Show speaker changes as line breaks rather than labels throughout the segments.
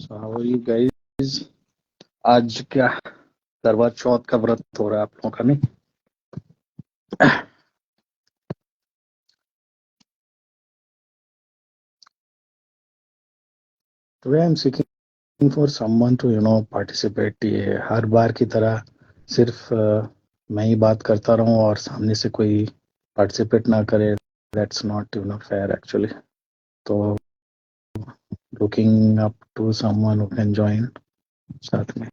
So how are you guys? आज क्या करवा चौथ का व्रत हो रहा है आप लोगों का? नहीं, today I am seeking for someone to participate. ये हर बार की तरह सिर्फ मैं ही बात करता रहूं और सामने से कोई पार्टिसिपेट ना करे। That's not fair actually. तो looking up to someone who can join साथ में।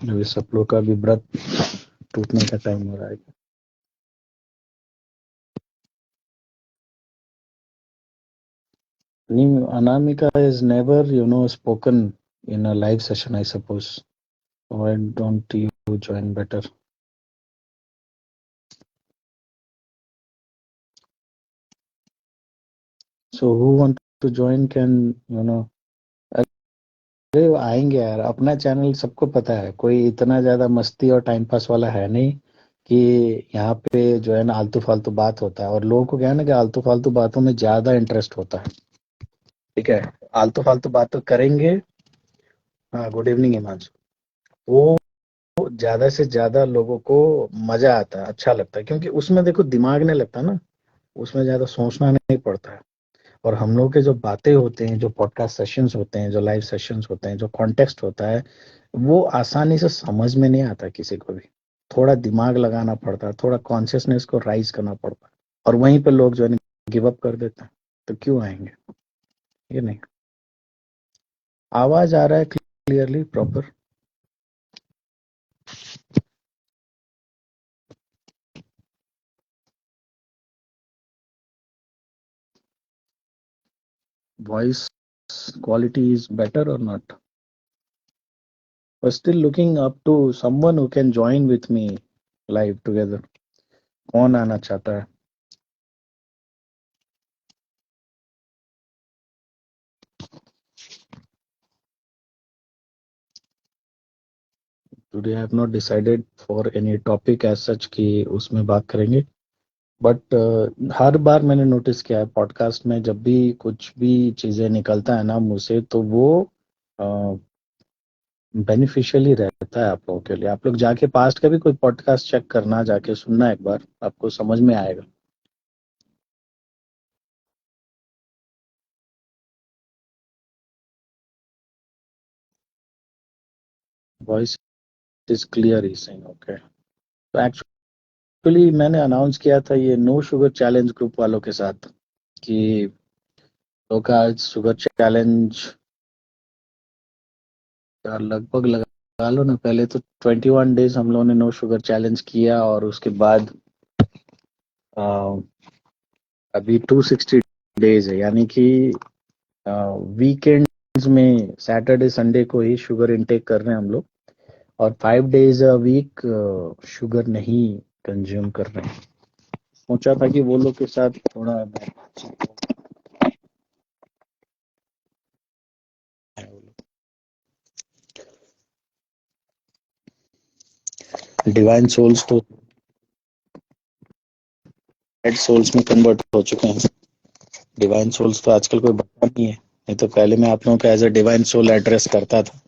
अभी सब लोग का भी व्रत टूटने का टाइम हो रहा है। Anamika is never, spoken in a live session, I suppose. Why don't you join better? So who want to join can, अरे आएंगे यार। अपना चैनल सबको पता है, कोई इतना ज्यादा मस्ती और टाइम पास वाला है नहीं कि यहाँ पे जो है ना आलतू फालतू बात होता है। और लोगों को क्या है ना कि आलतू फालतू बातों में ज्यादा इंटरेस्ट होता है। ठीक है, आलतू फालतू बात तो करेंगे। हाँ, गुड इवनिंग हिमांशु। वो ज्यादा से ज्यादा लोगों को मजा आता है, अच्छा लगता है, क्योंकि उसमें देखो दिमाग नहीं लगता ना, उसमें ज्यादा सोचना नहीं पड़ता है। और हम लोग के जो बातें होते हैं, जो पॉडकास्ट सेशंस होते हैं, जो लाइव सेशंस होते हैं, जो कॉन्टेक्स्ट होता है, वो आसानी से समझ में नहीं आता किसी को भी। थोड़ा दिमाग लगाना पड़ता है, थोड़ा कॉन्शियसनेस को राइज करना पड़ता है। और वहीं पे लोग जो है गिव अप कर देते हैं। तो क्यों आएंगे? ये नहीं। आवाज आ रहा है clearly proper? Voice quality is better or not? But still looking up to someone who can join with me live together. कौन आना चाहता है? Today I have not decided for any topic as such कि उसमें बात करेंगे। But हर बार मैंने notice किया है पॉडकास्ट में, जब भी कुछ भी चीजें निकलता है ना मुंह से, तो वो बेनिफिशियली रहता है आप लोगों के लिए। आप लोग जाके पास्ट का भी कोई पॉडकास्ट चेक करना, जाके सुनना एक बार, आपको समझ में आएगा। वॉइस इज क्लियर ही सही? ओके। तो एक्चुअली मैंने अनाउंस किया था ये नो शुगर चैलेंज ग्रुप वालों के साथ कि लोग का आज शुगर चैलेंज का लगभग लगा लो ना। पहले तो 21 डेज हम लोगों ने नो शुगर चैलेंज किया, और उसके बाद अ, अभी 260 डेज है, यानी कि वीकेंड्स में सैटरडे संडे को ही शुगर इनटेक कर रहे हैं हम लोग, और 5 डेज अ वीक शुगर नहीं कंज्यूम कर रहे हैं। सोचा था कि वो लोग के साथ थोड़ा डिवाइन सोल्स तो डेड सोल्स में कन्वर्ट हो चुके हैं। डिवाइन सोल्स तो आजकल कोई बता नहीं है, नहीं तो पहले मैं आप लोगों को as a divine soul address करता था।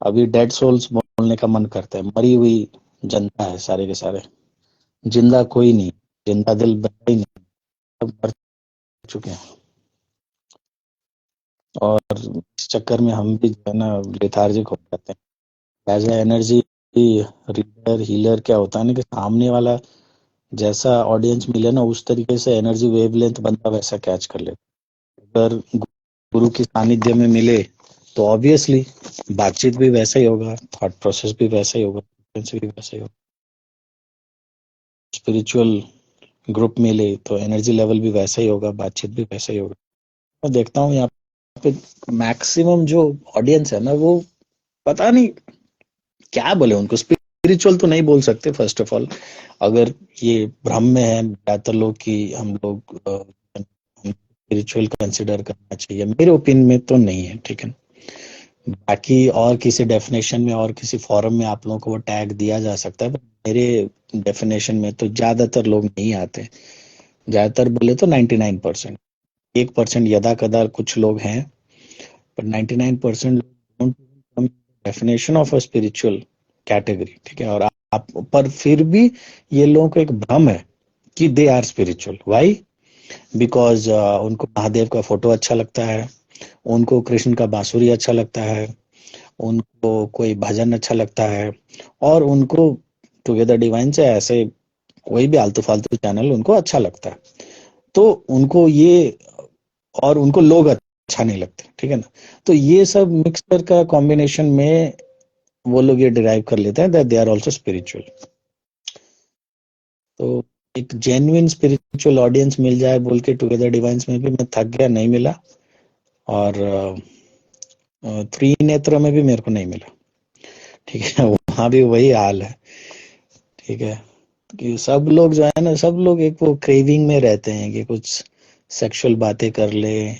अभी डेड सोल्स बोलने का मन करता है। मरी हुई जनता है सारे के सारे, जिंदा कोई नहीं, जिंदा दिल बचा ही नहीं, सब मर चुके हैं। और इस चक्कर में हम भी जो है ना लेथार्जिक हो जाते हैं। As a energy reader healer क्या होता है ना कि सामने वाला जैसा ऑडियंस मिले ना, उस तरीके से एनर्जी वेवलेंथ बंदा वैसा कैच कर लेता। अगर गुरु की सानिध्य में मिले तो ऑब्वियसली बातचीत भी वैसा ही होगा, थॉट प्रोसेस भी वैसा ही होगा, भी वैसा ही होगा। स्पिरिचुअल ग्रुप मिले तो एनर्जी लेवल भी वैसा ही होगा, बातचीत भी वैसा ही होगा। मैं देखता हूँ यहाँ पे मैक्सिमम जो ऑडियंस है ना, वो पता नहीं क्या बोले उनको। स्पिरिचुअल तो नहीं बोल सकते फर्स्ट ऑफ ऑल। अगर ये भ्रम में है ज्यादातर लोग कि हम लोग स्पिरिचुअल कंसिडर करना चाहिए, मेरे ओपिनियन में तो नहीं है। ठीक है, बाकी और किसी डेफिनेशन में और किसी फॉरम में आप लोगों को वो टैग दिया जा सकता है, पर मेरे डेफिनेशन में तो ज्यादातर लोग नहीं आते। ज्यादातर बोले तो 99%। 1% यदा कदा कुछ लोग हैं, पर 99% definition of a spiritual category, ठीक है। और आप पर फिर भी ये लोगों को एक भ्रम है कि they are spiritual. Why? Because उनको महादेव का फोटो अच्छा लगता है, उनको कृष्ण का बांसुरी अच्छा लगता है, उनको कोई भजन अच्छा लगता है, और उनको टुगेदर डिवाइन से ऐसे कोई भी आलतू फालतू चैनल उनको अच्छा लगता है। तो उनको ये, और उनको लोग अच्छा नहीं लगते, ठीक है ना। तो ये सब मिक्सचर का कॉम्बिनेशन में वो लोग ये डिराइव कर लेते हैं that they are also spiritual. तो एक जेन्युइन स्पिरिचुअल ऑडियंस मिल जाए बोल के टुगेदर डिवाइन्स में भी मैं थक गया, नहीं मिला। और त्रिनेत्र में भी मेरे को नहीं मिला, ठीक है। वहां भी वही हाल है, ठीक है। कि सब लोग जो है ना, सब लोग एक वो क्रेविंग में रहते हैं कि कुछ सेक्सुअल बातें कर ले,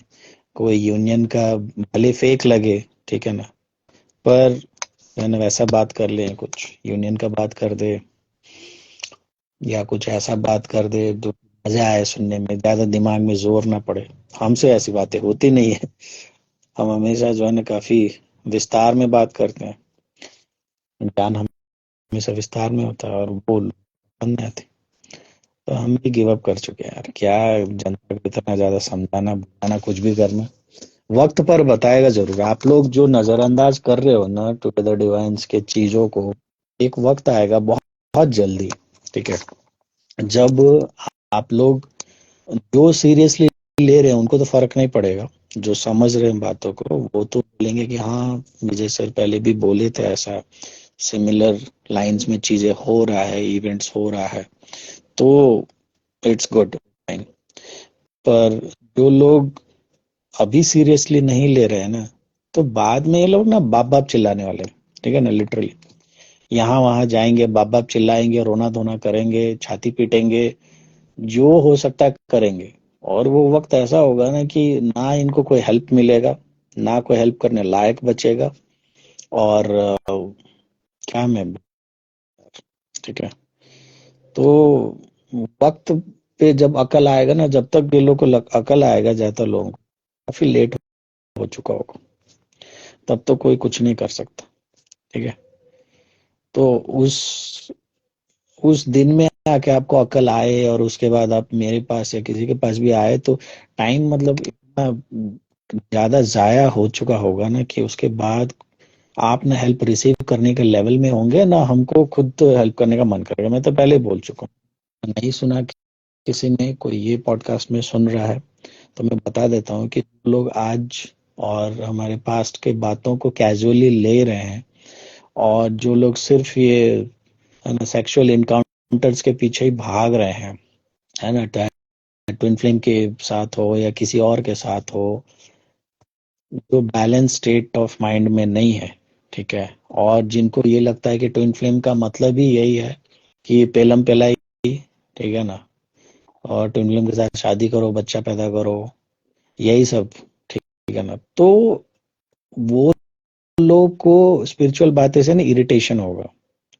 कोई यूनियन का भले फेक लगे, ठीक है ना, पर है ना वैसा बात कर ले, कुछ यूनियन का बात कर दे, या कुछ ऐसा बात कर दे जो मजा आए सुनने में, ज्यादा दिमाग में जोर ना पड़े। हमसे ऐसी बातें होती नहीं है। हम हमेशा जो है ना काफी विस्तार में बात करते हैं, ज्ञान हमेशा विस्तार में होता है, और वो बन जाते। तो हम भी गिव अप कर चुके हैं यार, क्या जनता को इतना ज्यादा समझाना बुझाना, कुछ भी करना। वक्त पर बताएगा जरूर। आप लोग जो नजरअंदाज कर रहे हो ना टुगेदर डिवाइन्स के चीजों को, एक वक्त आएगा बहुत बहुत जल्दी, ठीक है, जब आप लोग जो सीरियसली ले रहे हैं उनको तो फर्क नहीं पड़ेगा। जो समझ रहे हैं बातों को वो तो बोलेंगे कि हाँ, विजय सर पहले भी बोले थे ऐसा, सिमिलर लाइंस में चीजें हो रहा है, इवेंट्स हो रहा है, तो इट्स गुड। पर जो लोग अभी सीरियसली नहीं ले रहे हैं ना, तो बाद में ये लोग ना बाप बाप चिल्लाने वाले हैं, ठीक है ना, लिटरली। यहाँ वहां जाएंगे, बाप बाप चिल्लाएंगे, रोना धोना करेंगे, छाती पीटेंगे, जो हो सकता है करेंगे। और वो वक्त ऐसा होगा ना कि ना इनको कोई हेल्प मिलेगा, ना कोई हेल्प करने लायक बचेगा, और क्या मैं, ठीक है। तो वक्त पे जब अकल आएगा ना, जब तक ये लोग को अकल आएगा, ज्यादातर लोगों को काफी लेट हो चुका होगा, तब तो कोई कुछ नहीं कर सकता, ठीक है। तो उस दिन में आके आपको अकल आए, और उसके बाद आप मेरे पास या किसी के पास भी आए, तो टाइम मतलब इतना ज्यादा जाया हो चुका होगा ना, कि उसके बाद आप ना हेल्प रिसीव करने के लेवल में होंगे ना, हमको खुद तो हेल्प करने का मन करेगा। मैं तो पहले ही बोल चुका हूँ। नहीं सुना किसी ने, कोई ये पॉडकास्ट में सुन रहा है, तो मैं बता देता हूँ कि लोग आज और हमारे पास्ट के बातों को कैजुअली ले रहे हैं, और जो लोग सिर्फ ये सेक्सुअल इनकाउंटर्स के पीछे ही भाग रहे हैं, है ना, ट्विन फ्लेम के साथ हो या किसी और के साथ हो, जो बैलेंस स्टेट ऑफ माइंड में नहीं है, ठीक है। और जिनको ये लगता है कि ट्विन फ्लेम का मतलब ही यही है कि पेलम पेलाई, ठीक है ना, और ट्विन फ्लेम के साथ शादी करो, बच्चा पैदा करो, यही सब, ठीक है ना, तो वो लोग को स्पिरिचुअल बातें से ना इरिटेशन होगा,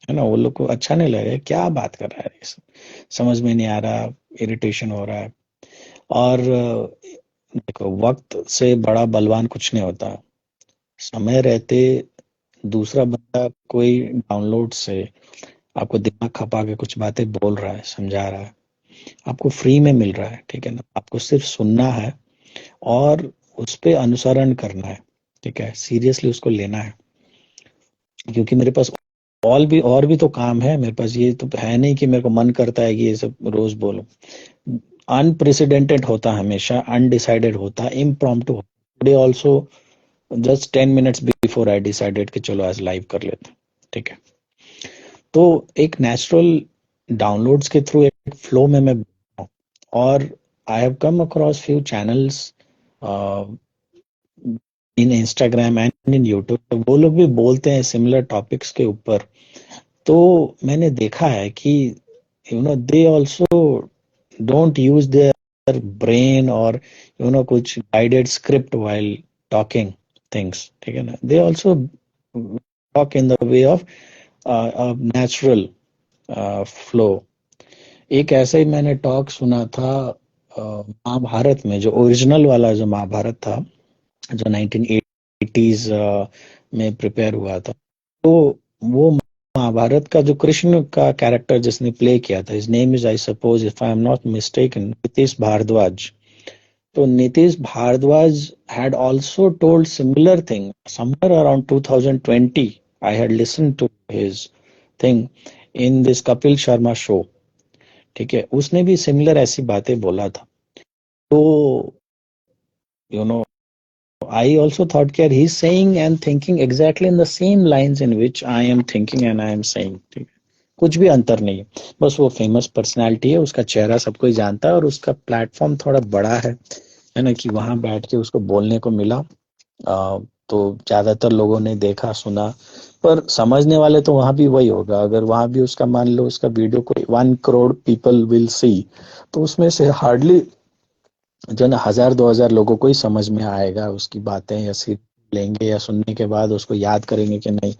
है ना। वो लोग को अच्छा नहीं लगेगा, क्या बात कर रहा है ये सब, समझ में नहीं आ रहा, इरिटेशन हो रहा है। और देखो, वक्त से बड़ा बलवान कुछ नहीं होता। समय रहते दूसरा बंदा कोई डाउनलोड से आपको दिमाग खपा के कुछ बातें बोल रहा है, समझा रहा है, आपको फ्री में मिल रहा है, ठीक है ना, आपको सिर्फ सुनना है और उस पे अनुसरण करना है, ठीक है, सीरियसली उसको लेना है। क्योंकि मेरे पास और भी तो काम है, मेरे पास ये तो है नहीं कि मेरे को मन करता है कि ये सब रोज बोलो। अनप्रेसिडेंटेड होता, हमेशा अनडिसाइडेड होता, इम्प्रॉम्प्टू होता। Today also just 10 minutes before I decided कि चलो आज लाइव कर लेते हैं, ठीक है। तो एक नेचुरल डाउनलोड्स के थ्रू एक फ्लो में मैं हूँ। और I have come across few channels in Instagram and in YouTube, तो वो लोग भी बोलते हैं सिमिलर टॉपिक्स के ऊपर। तो मैंने देखा है कि they also don't use their brain और कुछ guided script while talking, things, ठीक है ना. They also talk in the way of natural flow. एक ऐसा ही मैंने टॉक सुना था महाभारत में, जो ओरिजिनल वाला जो महाभारत था, जो 1980s में प्रिपेयर हुआ था. तो वो महाभारत का जो कृष्ण का कैरेक्टर जिसने प्ले किया था, his name is, I suppose if I am not mistaken, Nitish Bharadwaj. तो Nitish Bhardwaj had also told similar thing somewhere around 2020. I had listened to his thing in this Kapil Sharma show. ठीक है, उसने भी सिमिलर ऐसी बातें बोला था. तो you know, I also thought that he's saying and thinking exactly in the same lines in which I am thinking and I am saying. ठीक है, कुछ भी अंतर नहीं है. बस वो फेमस पर्सनालिटी है, उसका चेहरा सब कोई जानता है और उसका प्लेटफॉर्म थोड़ा बड़ा है ना, कि वहां बैठ के उसको बोलने को मिला. तो ज्यादातर लोगों ने देखा सुना, पर समझने वाले तो वहां भी वही होगा. अगर वहां भी उसका मान लो उसका वीडियो कोई 1 करोड़ पीपल विल सी, तो उसमें से हार्डली जो ना 1000-2000 लोगों को ही समझ में आएगा उसकी बातें, या सिर्फ लेंगे या सुनने के बाद उसको याद करेंगे कि नहीं,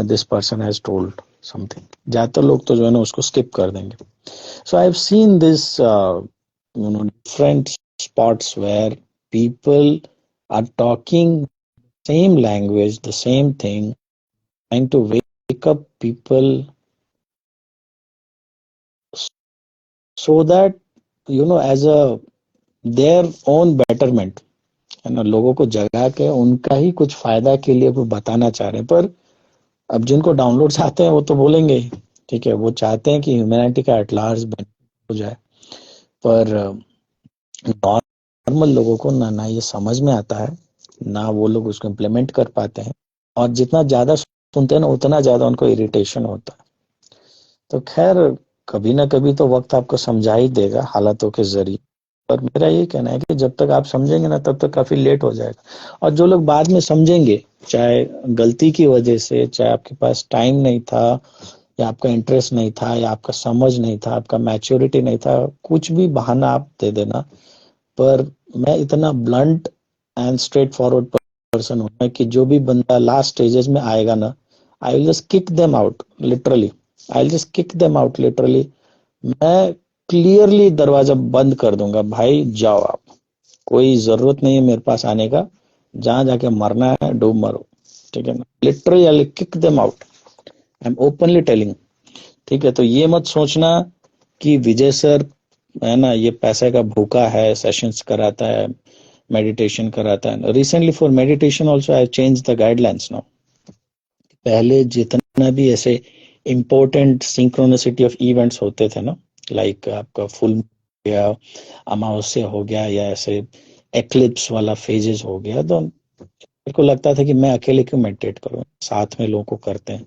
this person has told something. ज्यादातर लोग तो जो है ना उसको स्किप कर देंगे. So I have seen this different spots where people are talking same language, the same thing, trying to wake up people so that as a their own betterment, है ना, लोगों को जगा के उनका ही कुछ फायदा के लिए वो बताना चाह रहे हैं. पर अब जिनको डाउनलोड चाहते हैं वो तो बोलेंगे ही, ठीक है, वो चाहते हैं कि ह्यूमैनिटी का एट लार्ज हो जाए. पर नॉर्मल लोगों को ना ये समझ में आता है, ना वो लोग उसको इम्प्लीमेंट कर पाते हैं, और जितना ज्यादा सुनते हैं ना उतना ज्यादा उनको इरिटेशन होता है. तो खैर, कभी ना कभी तो वक्त आपको समझा ही देगा हालातों के जरिए. पर मेरा ये कहना है कि जब तक आप समझेंगे ना तब तक काफी लेट हो जाएगा. और जो लोग बाद में समझेंगे, चाहे गलती की वजह से, चाहे आपके पास टाइम नहीं था, या आपका इंटरेस्ट नहीं था, या आपका समझ नहीं था, आपका मैच्योरिटी नहीं था, कुछ भी बहाना आप दे देना. पर मैं इतना blunt and straight forward person हूं कि जो भी बंदा लास्ट स्टेजेस में आएगा ना, I will just kick them out literally. I will just kick them out literally. मैं क्लियरली दरवाजा बंद कर दूंगा, भाई जाओ आप, कोई जरूरत नहीं है मेरे पास आने का, जहां जाके मरना है डूब मरो, ठीक है ना. Literally I will kick them out. I am openly telling. ठीक है, तो ये मत सोचना कि विजय सर है ना ये पैसे का भूखा है, सेशंस कराता है, मेडिटेशन कराता है. Recently for meditation also I change the guidelines now. पहले जितना भी ऐसे इम्पोर्टेंट सिंक्रोनिसिटी ऑफ इवेंट्स होते थे ना, लाइक आपका फुल हो गया, अमावस्या हो गया, या ऐसे एक्लिप्स वाला फेजेस हो गया, तो मेरे को लगता था कि मैं अकेले क्यों मेडिटेट करूं, साथ में लोगों को करते हैं.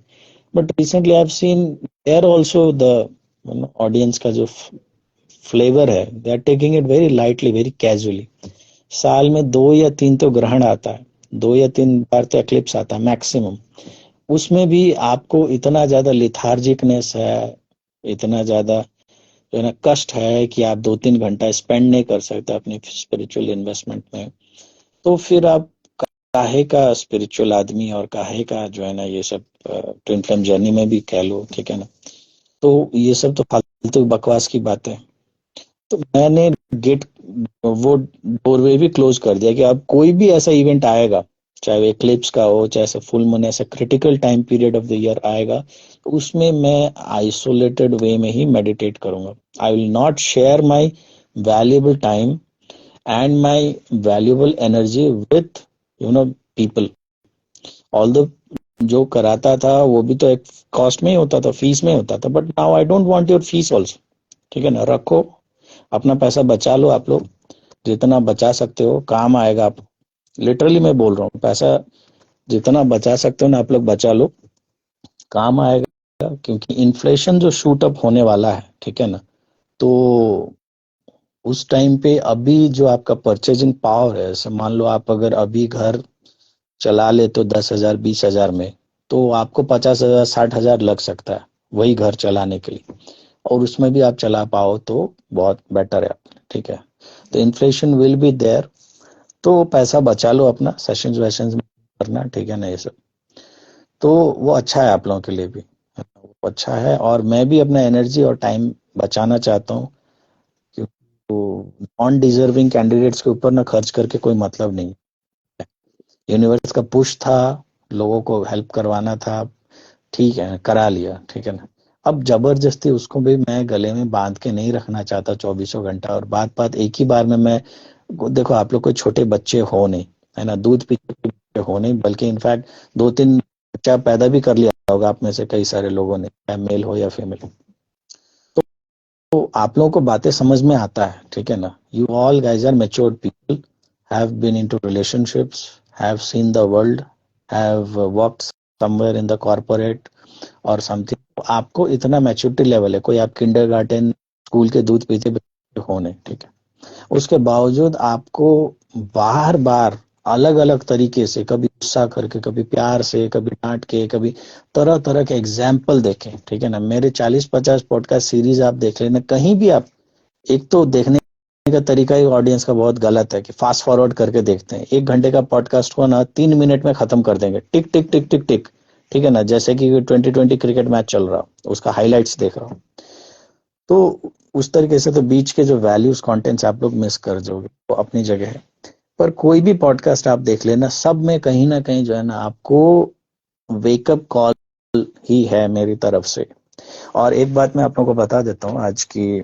But recently I have seen there also the audience का जो फ्लेवर है, they are taking it very lightly, very casually. साल में 2 या 3 तो ग्रहण आता है, 2 या 3 बार तो एक्लिप्स आता है मैक्सिमम. उसमें भी आपको इतना ज्यादा लिथार्जिकनेस है, इतना ज्यादा जो है ना कष्ट है कि आप 2-3 घंटा स्पेंड नहीं कर सकते अपनी स्पिरिचुअल इन्वेस्टमेंट में. तो फिर आप काहे का स्पिरिचुअल आदमी, और काहे का जो है ना ये सब ट्विन फ्लेम जर्नी में भी कह लो, ठीक है ना. तो ये सब तो फालतू बकवास की बात है. तो मैंने गेट वो डोरवे भी क्लोज कर दिया कि अब कोई भी ऐसा इवेंट आएगा, चाहे वो एक्लिप्स का हो, चाहे ऐसा फुल मून, ऐसा critical time period of the year आएगा, तो उसमें मैं आइसोलेटेड वे में ही मेडिटेट करूंगा. I will not share my valuable time and my valuable energy with people. Although जो कराता था वो भी तो एक कॉस्ट में ही होता था, फीस में होता था. But now I don't want your fees also, ठीक है ना. रखो, अपना पैसा बचा लो. आप लोग जितना बचा सकते हो काम आएगा. आप लिटरली मैं बोल रहा हूँ, पैसा जितना बचा सकते हो ना आप लोग बचा लो, काम आएगा. क्योंकि इन्फ्लेशन जो शूट अप होने वाला है, ठीक है ना, तो उस टाइम पे अभी जो आपका परचेजिंग पावर है, जैसे मान लो आप अगर अभी घर चला ले तो 10,000 20,000 में, तो आपको 50,000 60,000 लग सकता है वही घर चलाने के लिए. और उसमें भी आप चला पाओ तो बहुत बेटर है, ठीक है. तो इन्फ्लेशन विल बी देयर. तो पैसा बचा लो अपना सेशंस वेशंस में करना, ठीक है ना, ये सब। तो वो अच्छा है आप लोगों के लिए भी, वो अच्छा है। और मैं भी अपना एनर्जी और टाइम बचाना चाहता हूँ, क्योंकि नॉन डिजर्विंग कैंडिडेट्स के ऊपर ना खर्च करके कोई मतलब नहीं है। यूनिवर्स का पुश था, लोगों को हेल्प करवाना था, ठीक है करा लिया, ठीक है ना। अब जबरदस्ती उसको भी मैं गले में बांध के नहीं रखना चाहता 24 घंटा, और बात बात एक ही बार में मैं, देखो आप लोग कोई छोटे बच्चे हो नहीं, है ना, दूध पीते हुए बच्चे हो नहीं, बल्कि इनफैक्ट 2-3 बच्चा पैदा भी कर लिया होगा आप में से कई सारे लोगों ने, चाहे मेल हो या फीमेल। तो आप लोगों को बातें समझ में आता है, ठीक है ना। You all guys are matured people, have been into relationships, have seen the world, have worked somewhere in the corporate और समथिंग। आपको इतना मैच्योरिटी लेवल है, कोई आप किंडरगार्टन स्कूल के दूध पीते बच्चे हो नहीं, ठीक है। उसके बावजूद आपको बार बार अलग अलग तरीके से, कभी गुस्सा करके, कभी प्यार से, कभी डांट के, कभी तरह तरह के एग्जाम्पल देखें, ठीक है ना। मेरे 40-50 पॉडकास्ट सीरीज आप देख लेना कहीं भी आप। एक तो देखने का तरीका ही ऑडियंस का बहुत गलत है कि फास्ट फॉरवर्ड करके देखते हैं। 1 घंटे का पॉडकास्ट को ना 3 मिनट में खत्म कर देंगे, टिक टिक टिक टिक टिक, ठीक है ना। जैसे कि 2020 क्रिकेट मैच चल रहा हो, उसका हाईलाइट्स देख रहा हूँ। तो उस तरीके से तो बीच के जो वैल्यूज कंटेंट्स आप लोग मिस कर जाओगे, वो अपनी जगह है। पर कोई भी पॉडकास्ट आप देख लेना, सब में कहीं ना कहीं जो है ना, आपको वेकअप कॉल ही है मेरी तरफ से। और एक बात मैं आप लोगों को बता देता हूँ आज की,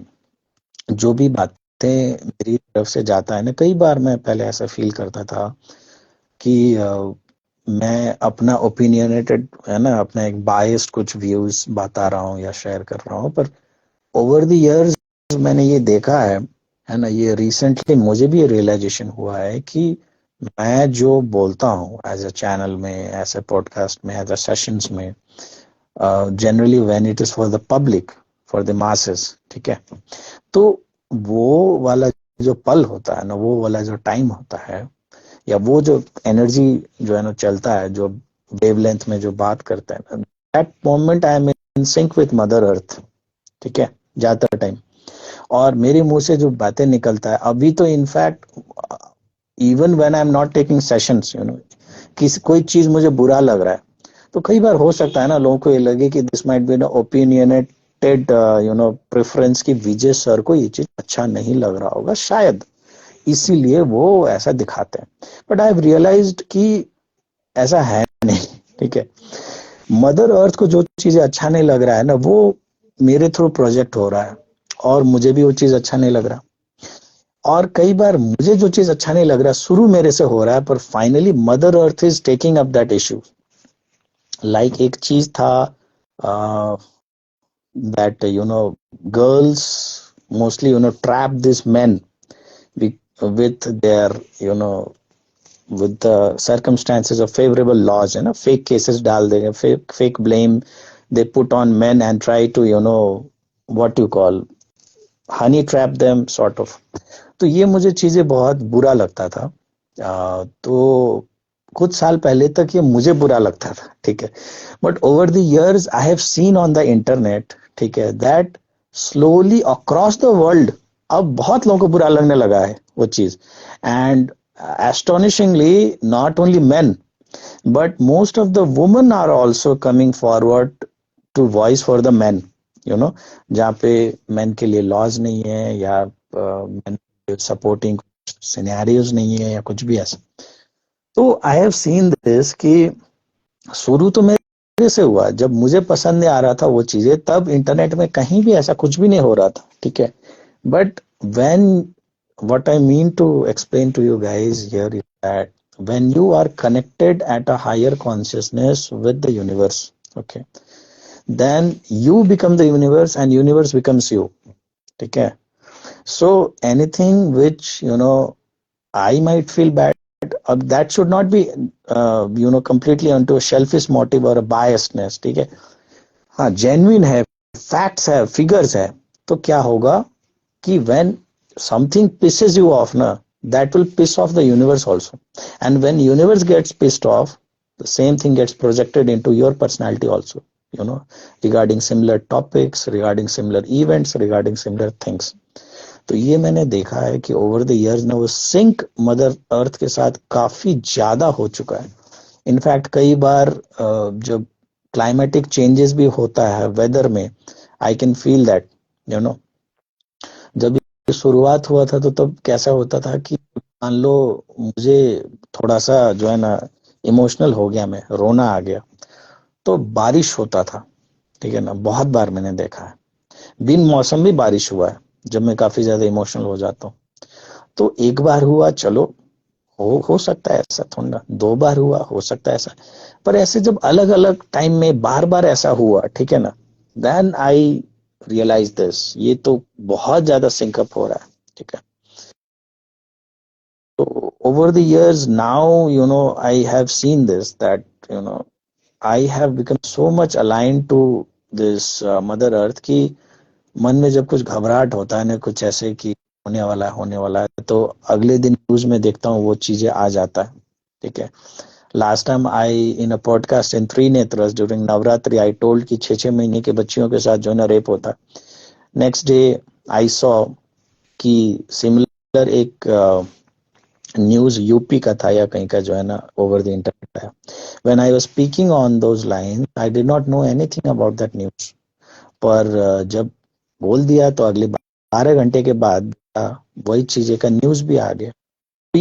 जो भी बातें मेरी तरफ से जाता है ना, कई बार मैं पहले ऐसा फील करता था कि मैं अपना ओपिनियनेटेड, है ना, अपना एक बायस्ड कुछ व्यूज बता रहा हूँ या शेयर कर रहा हूँ। पर ओवर द इयर्स मैंने ये देखा है ना, ये रिसेंटली मुझे भी ये रियलाइजेशन हुआ है कि मैं जो बोलता हूँ एज अ चैनल में, एज अ पॉडकास्ट में, एज अ सेशंस में, generally when it is for the public, for the masses, ठीक है, तो वो वाला जो पल होता है ना, वो वाला जो टाइम होता है, या वो जो एनर्जी जो है ना चलता है, जो वेवलेंथ में जो बात करते हैं ना, that moment I am in sync with mother earth, ठीक है, ज्यादातर टाइम। और मेरे मुंह से जो बातें निकलता है अभी, तो in fact even when I am not taking sessions, किसी कोई चीज मुझे बुरा लग रहा है, तो कई बार हो सकता है ना लोगों को ये लगे कि this might be an opinionated preference, की विजय सर को ये चीज अच्छा नहीं लग रहा होगा शायद, इसीलिए वो ऐसा दिखाते हैं। बट आई हैव रियलाइज्ड कि ऐसा है नहीं, ठीक है। मदर अर्थ को जो चीजें अच्छा नहीं लग रहा है ना, वो मेरे थ्रू प्रोजेक्ट हो रहा है, और मुझे भी वो चीज अच्छा नहीं लग रहा। और कई बार मुझे जो चीज अच्छा नहीं लग रहा शुरू मेरे से हो रहा है, पर finally mother earth is taking up that issue. Like एक चीज था, that girls mostly trap this man with their with the circumstances of favorable laws, fake cases डाल देंगे, fake blame they put on men and try to what you call honey trap them sort of। तो ये मुझे चीजें बहुत बुरा लगता था। तो कुछ साल पहले तक ये मुझे बुरा लगता था, ठीक है। But over the years I have scene on the internet, ठीक है, that slowly across the world अब बहुत लोगों को बुरा लगने लगा है वो चीज। And astonishingly not only men but most of the women are also coming forward to voice for the men, जहाँ पे men के लिए laws नहीं है, या men सपोर्टिंग सिनेरियोज नहीं है, या कुछ भी ऐसा। तो आई हैव सीन दिस कि शुरू तो मेरे से हुआ, जब मुझे पसंद नहीं आ रहा था वो चीजें, तब इंटरनेट में कहीं भी ऐसा कुछ भी नहीं हो रहा था, ठीक है। But when what I mean to explain to you guys here is that when you are connected at a higher consciousness with the universe, okay, then you become the universe and universe becomes you, ठीक है। So anything which I might feel bad, that should not be completely onto a selfish motive or a biasness, ठीक है। हाँ genuine है, facts है, figures है, तो क्या होगा कि when something pisses you off na, that will piss off the universe also, and when universe gets pissed off, the same thing gets projected into your personality also, regarding similar topics, regarding similar events, regarding similar things। तो ये मैंने देखा है कि over the years ना वो sink mother earth के साथ काफी ज्यादा हो चुका है। इनफैक्ट कई बार जब क्लाइमेटिक चेंजेस भी होता है वेदर में, I can feel that, you know. जब ये शुरुआत हुआ था तो तब कैसा होता था कि मान लो मुझे थोड़ा सा जो है ना इमोशनल हो गया, मैं रोना आ गया, तो बारिश होता था, ठीक है ना। बहुत बार मैंने देखा है बिन मौसम भी बारिश हुआ है जब मैं काफी ज्यादा इमोशनल हो जाता हूँ। तो एक बार हुआ, चलो, हो सकता है ऐसा, थोड़ा ना 2 बार हुआ, हो सकता है ऐसा। पर ऐसे जब अलग अलग टाइम में बार बार ऐसा हुआ, ठीक है ना, देन आई रियलाइज दिस, ये तो बहुत ज्यादा सिंकअप हो रहा है, ठीक है। तो over the years now, I have seen this, that you know I have become so much aligned to this mother earth कि मन में जब कुछ घबराहट होता है ना, कुछ ऐसे कि होने वाला है, तो अगले दिन न्यूज में देखता हूँ वो चीजें आ जाता है, ठीक है। Last time I in a podcast in त्रिनेत्रस ड्यूरिंग नवरात्रि आई टोल्ड कि 6-6 महीने के बच्चियों के साथ जो है ना रेप होता है। नेक्स्ट डे आई सॉ कि सिमिलर एक न्यूज यूपी का था या कहीं का जो है ना ओवर द इंटरनेट आया। When I was speaking on those line I did not know anything about that news. पर जब बोल दिया तो अगले 12 घंटे के बाद वही चीजें का न्यूज भी आ गया। तो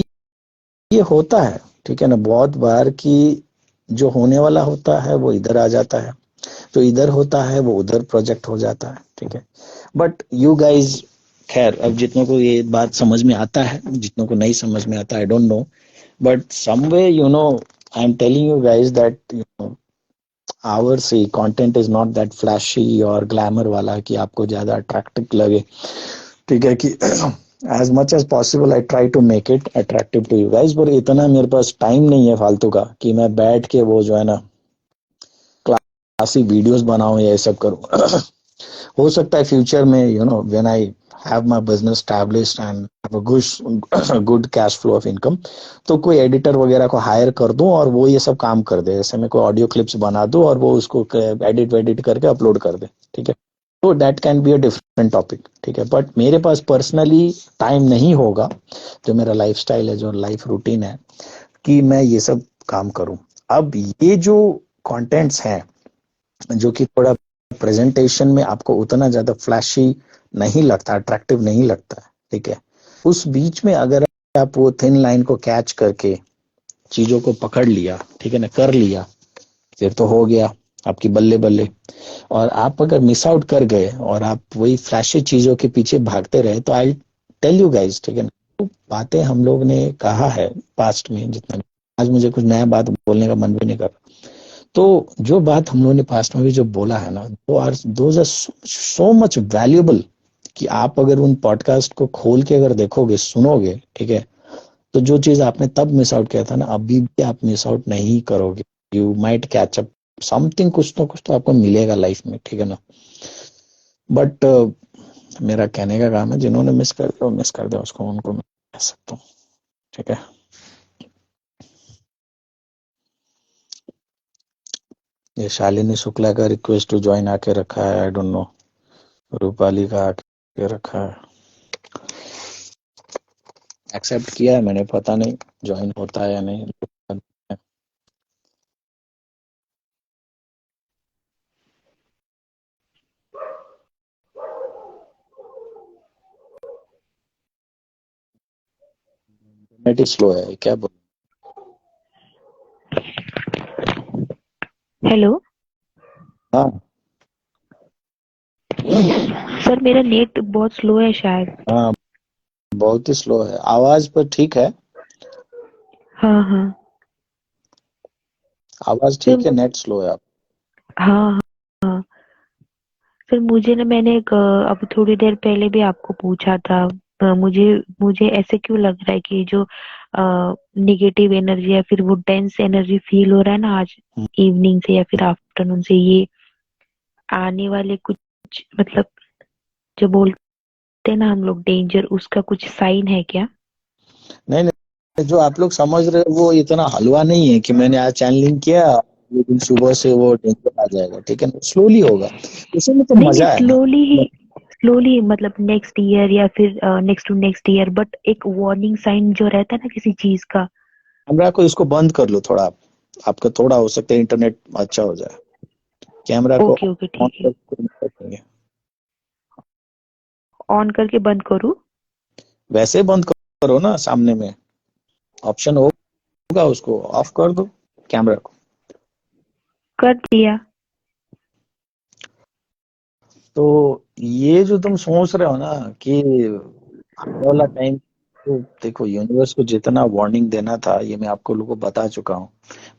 ये होता है, ठीक है ना, बहुत बार कि जो होने वाला होता है वो इधर आ जाता है, जो इधर होता है वो उधर प्रोजेक्ट हो जाता है, ठीक है। बट यू गाइज, खैर अब जितनों को ये बात समझ में आता है, जितनों को नहीं समझ में आता, I don't know, but someway I am telling you guys that our see content is not that flashy और ग्लैमर वाला कि आपको ज्यादा अट्रैक्टिव लगे, ठीक है। कि as much as possible I try to make it attractive to you guys, पर इतना मेरे पास टाइम नहीं है फालतू का कि मैं बैठ के वो जो है ना क्लासिक वीडियोस बनाऊं या ये सब करूं। हो सकता है फ्यूचर में when I have my business established and have a good cash flow of income, तो कोई एडिटर वगैरह को हायर कर दूं और वो ये सब काम कर दे, जैसे मैं कोई ऑडियो क्लिप्स बना दूं और वो उसको एडिट करके अपलोड कर दे, ठीक है। तो that can be a different topic, ठीक है। बट मेरे पास पर्सनली टाइम नहीं होगा, जो मेरा लाइफस्टाइल है, जो लाइफ रूटीन है, कि मैं ये सब काम करूं। अब ये जो कंटेंट्स हैं जो कि थोड़ा प्रेजेंटेशन में आपको उतना ज्यादा फ्लैशी नहीं लगता, अट्रैक्टिव नहीं लगता है, ठीक है, उस बीच में अगर आप वो थिन लाइन को कैच करके चीजों को पकड़ लिया, ठीक है ना, कर लिया, फिर तो हो गया आपकी बल्ले बल्ले। और आप अगर मिस आउट कर गए और आप वही फ्लैशी चीजों के पीछे भागते रहे, तो आई टेल यू गाइज, ठीक है ना, तो बातें हम लोग ने कहा है पास्ट में जितना, आज मुझे कुछ नया बात बोलने का मन भी नहीं कर रहा। तो जो बात हम लोगों ने पास्ट में भी जो बोला है ना, those are so much valuable कि आप अगर उन पॉडकास्ट को खोल के अगर देखोगे, सुनोगे, ठीक है, तो जो चीज आपने तब मिस आउट किया था ना, अभी भी आप मिस आउट नहीं करोगे। You might catch up something, कुछ तो आपको मिलेगा लाइफ में, ठीक है ना। बट मेरा कहने का काम है, जिन्होंने मिस कर दिया मिस कर दिया, उसको उनको मैं कह सकता हूँ, ठीक है। ये शालिनी शुक्ला का रिक्वेस्ट टू ज्वाइन आके रखा है, आई डोंट नो। रूपाली का आके रखा है, एक्सेप्ट किया है मैंने, पता नहीं ज्वाइन होता है या नहीं। नेट स्लो है क्या बोल?
हेलो
हाँ
सर, मेरा नेट बहुत स्लो है शायद।
हाँ, बहुत ही स्लो है, आवाज पर ठीक है,
हाँ हाँ
आवाज
सर
ठीक है, नेट स्लो है आप।
हाँ हाँ सर, मुझे ना मैंने अब थोड़ी देर पहले भी आपको पूछा था। मुझे मुझे ऐसे क्यों लग रहा है कि जो निगेटिव एनर्जी या फिर वो डेंस एनर्जी फील हो रहा है ना आज इवनिंग से या फिर आफ्टरनून से, ये आने वाले कुछ मतलब जो बोलते हैं ना हम लोग डेंजर, उसका कुछ साइन है क्या?
नहीं नहीं, जो आप लोग समझ रहे हो वो इतना हलवा नहीं है कि मैंने आज चैनलिंग किया, लेकिन सुबह से वो डेंजर आ जाएगा, ठीक है ना, स्लोली होगा, इसी में तो
नहीं नहीं,
मजा है ना।
स्लोली ही स्लोली, मतलब नेक्स्ट ईयर या फिर next to next year, but एक वार्निंग साइन जो रहता है ना किसी चीज का।
कैमरा को इसको बंद कर लो थोड़ा, आपका थोड़ा हो सकता है इंटरनेट अच्छा हो जाए। कैमरा को
ओके ओके
ऑन
ठीक है।
करके रखेंगे।
ऑन करके बंद करूँ?
वैसे बंद करो ना, सामने में ऑप्शन होगा, उसको ऑफ कर दो कैमरा को।
कर दिया।
तो ये जो तुम सोच रहे हो ना कि आने वाला टाइम, तो देखो यूनिवर्स को जितना वार्निंग देना था ये मैं आपको लोगों को बता चुका हूँ।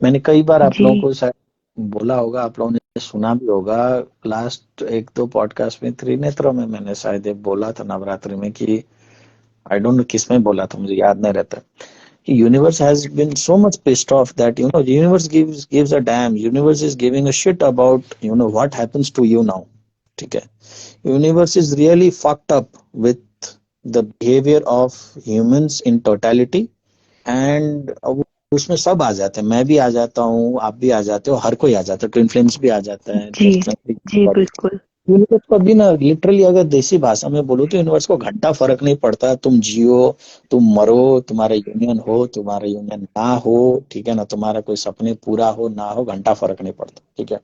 मैंने कई बार आप
जी
लोगों को शायद बोला होगा, आप लोगों ने सुना भी होगा। लास्ट एक दो पॉडकास्ट में, त्रिनेत्र में मैंने शायद एक बोला था नवरात्रि में कि, आई डोंट नो किस में बोला था, मुझे याद नहीं रहता, कि universe has been so much pissed off that universe gives a damn, universe is giving a shit about what happens to you now. ठीक है, universe is really fucked up with the behavior of humans in totality, and उसमें सब आ जाते हैं, मैं भी आ जाता हूँ, आप भी आ जाते हो, हर कोई आ जाता है, ट्विन फ्लेम्स भी आ जाता है,
जी
बेस्ट फ्रेंड भी
जी
बॉडी।
बिल्कुल।
यूनिवर्स को भी ना, लिटरली अगर देसी भाषा में बोलो तो यूनिवर्स को घंटा फर्क नहीं पड़ता, तुम जियो, तुम मरो, तुम्हारा यूनियन हो, तुम्हारा यूनियन ना हो, ठीक है ना, तुम्हारा कोई सपने पूरा हो ना हो, घंटा फर्क नहीं पड़ता। ठीक है,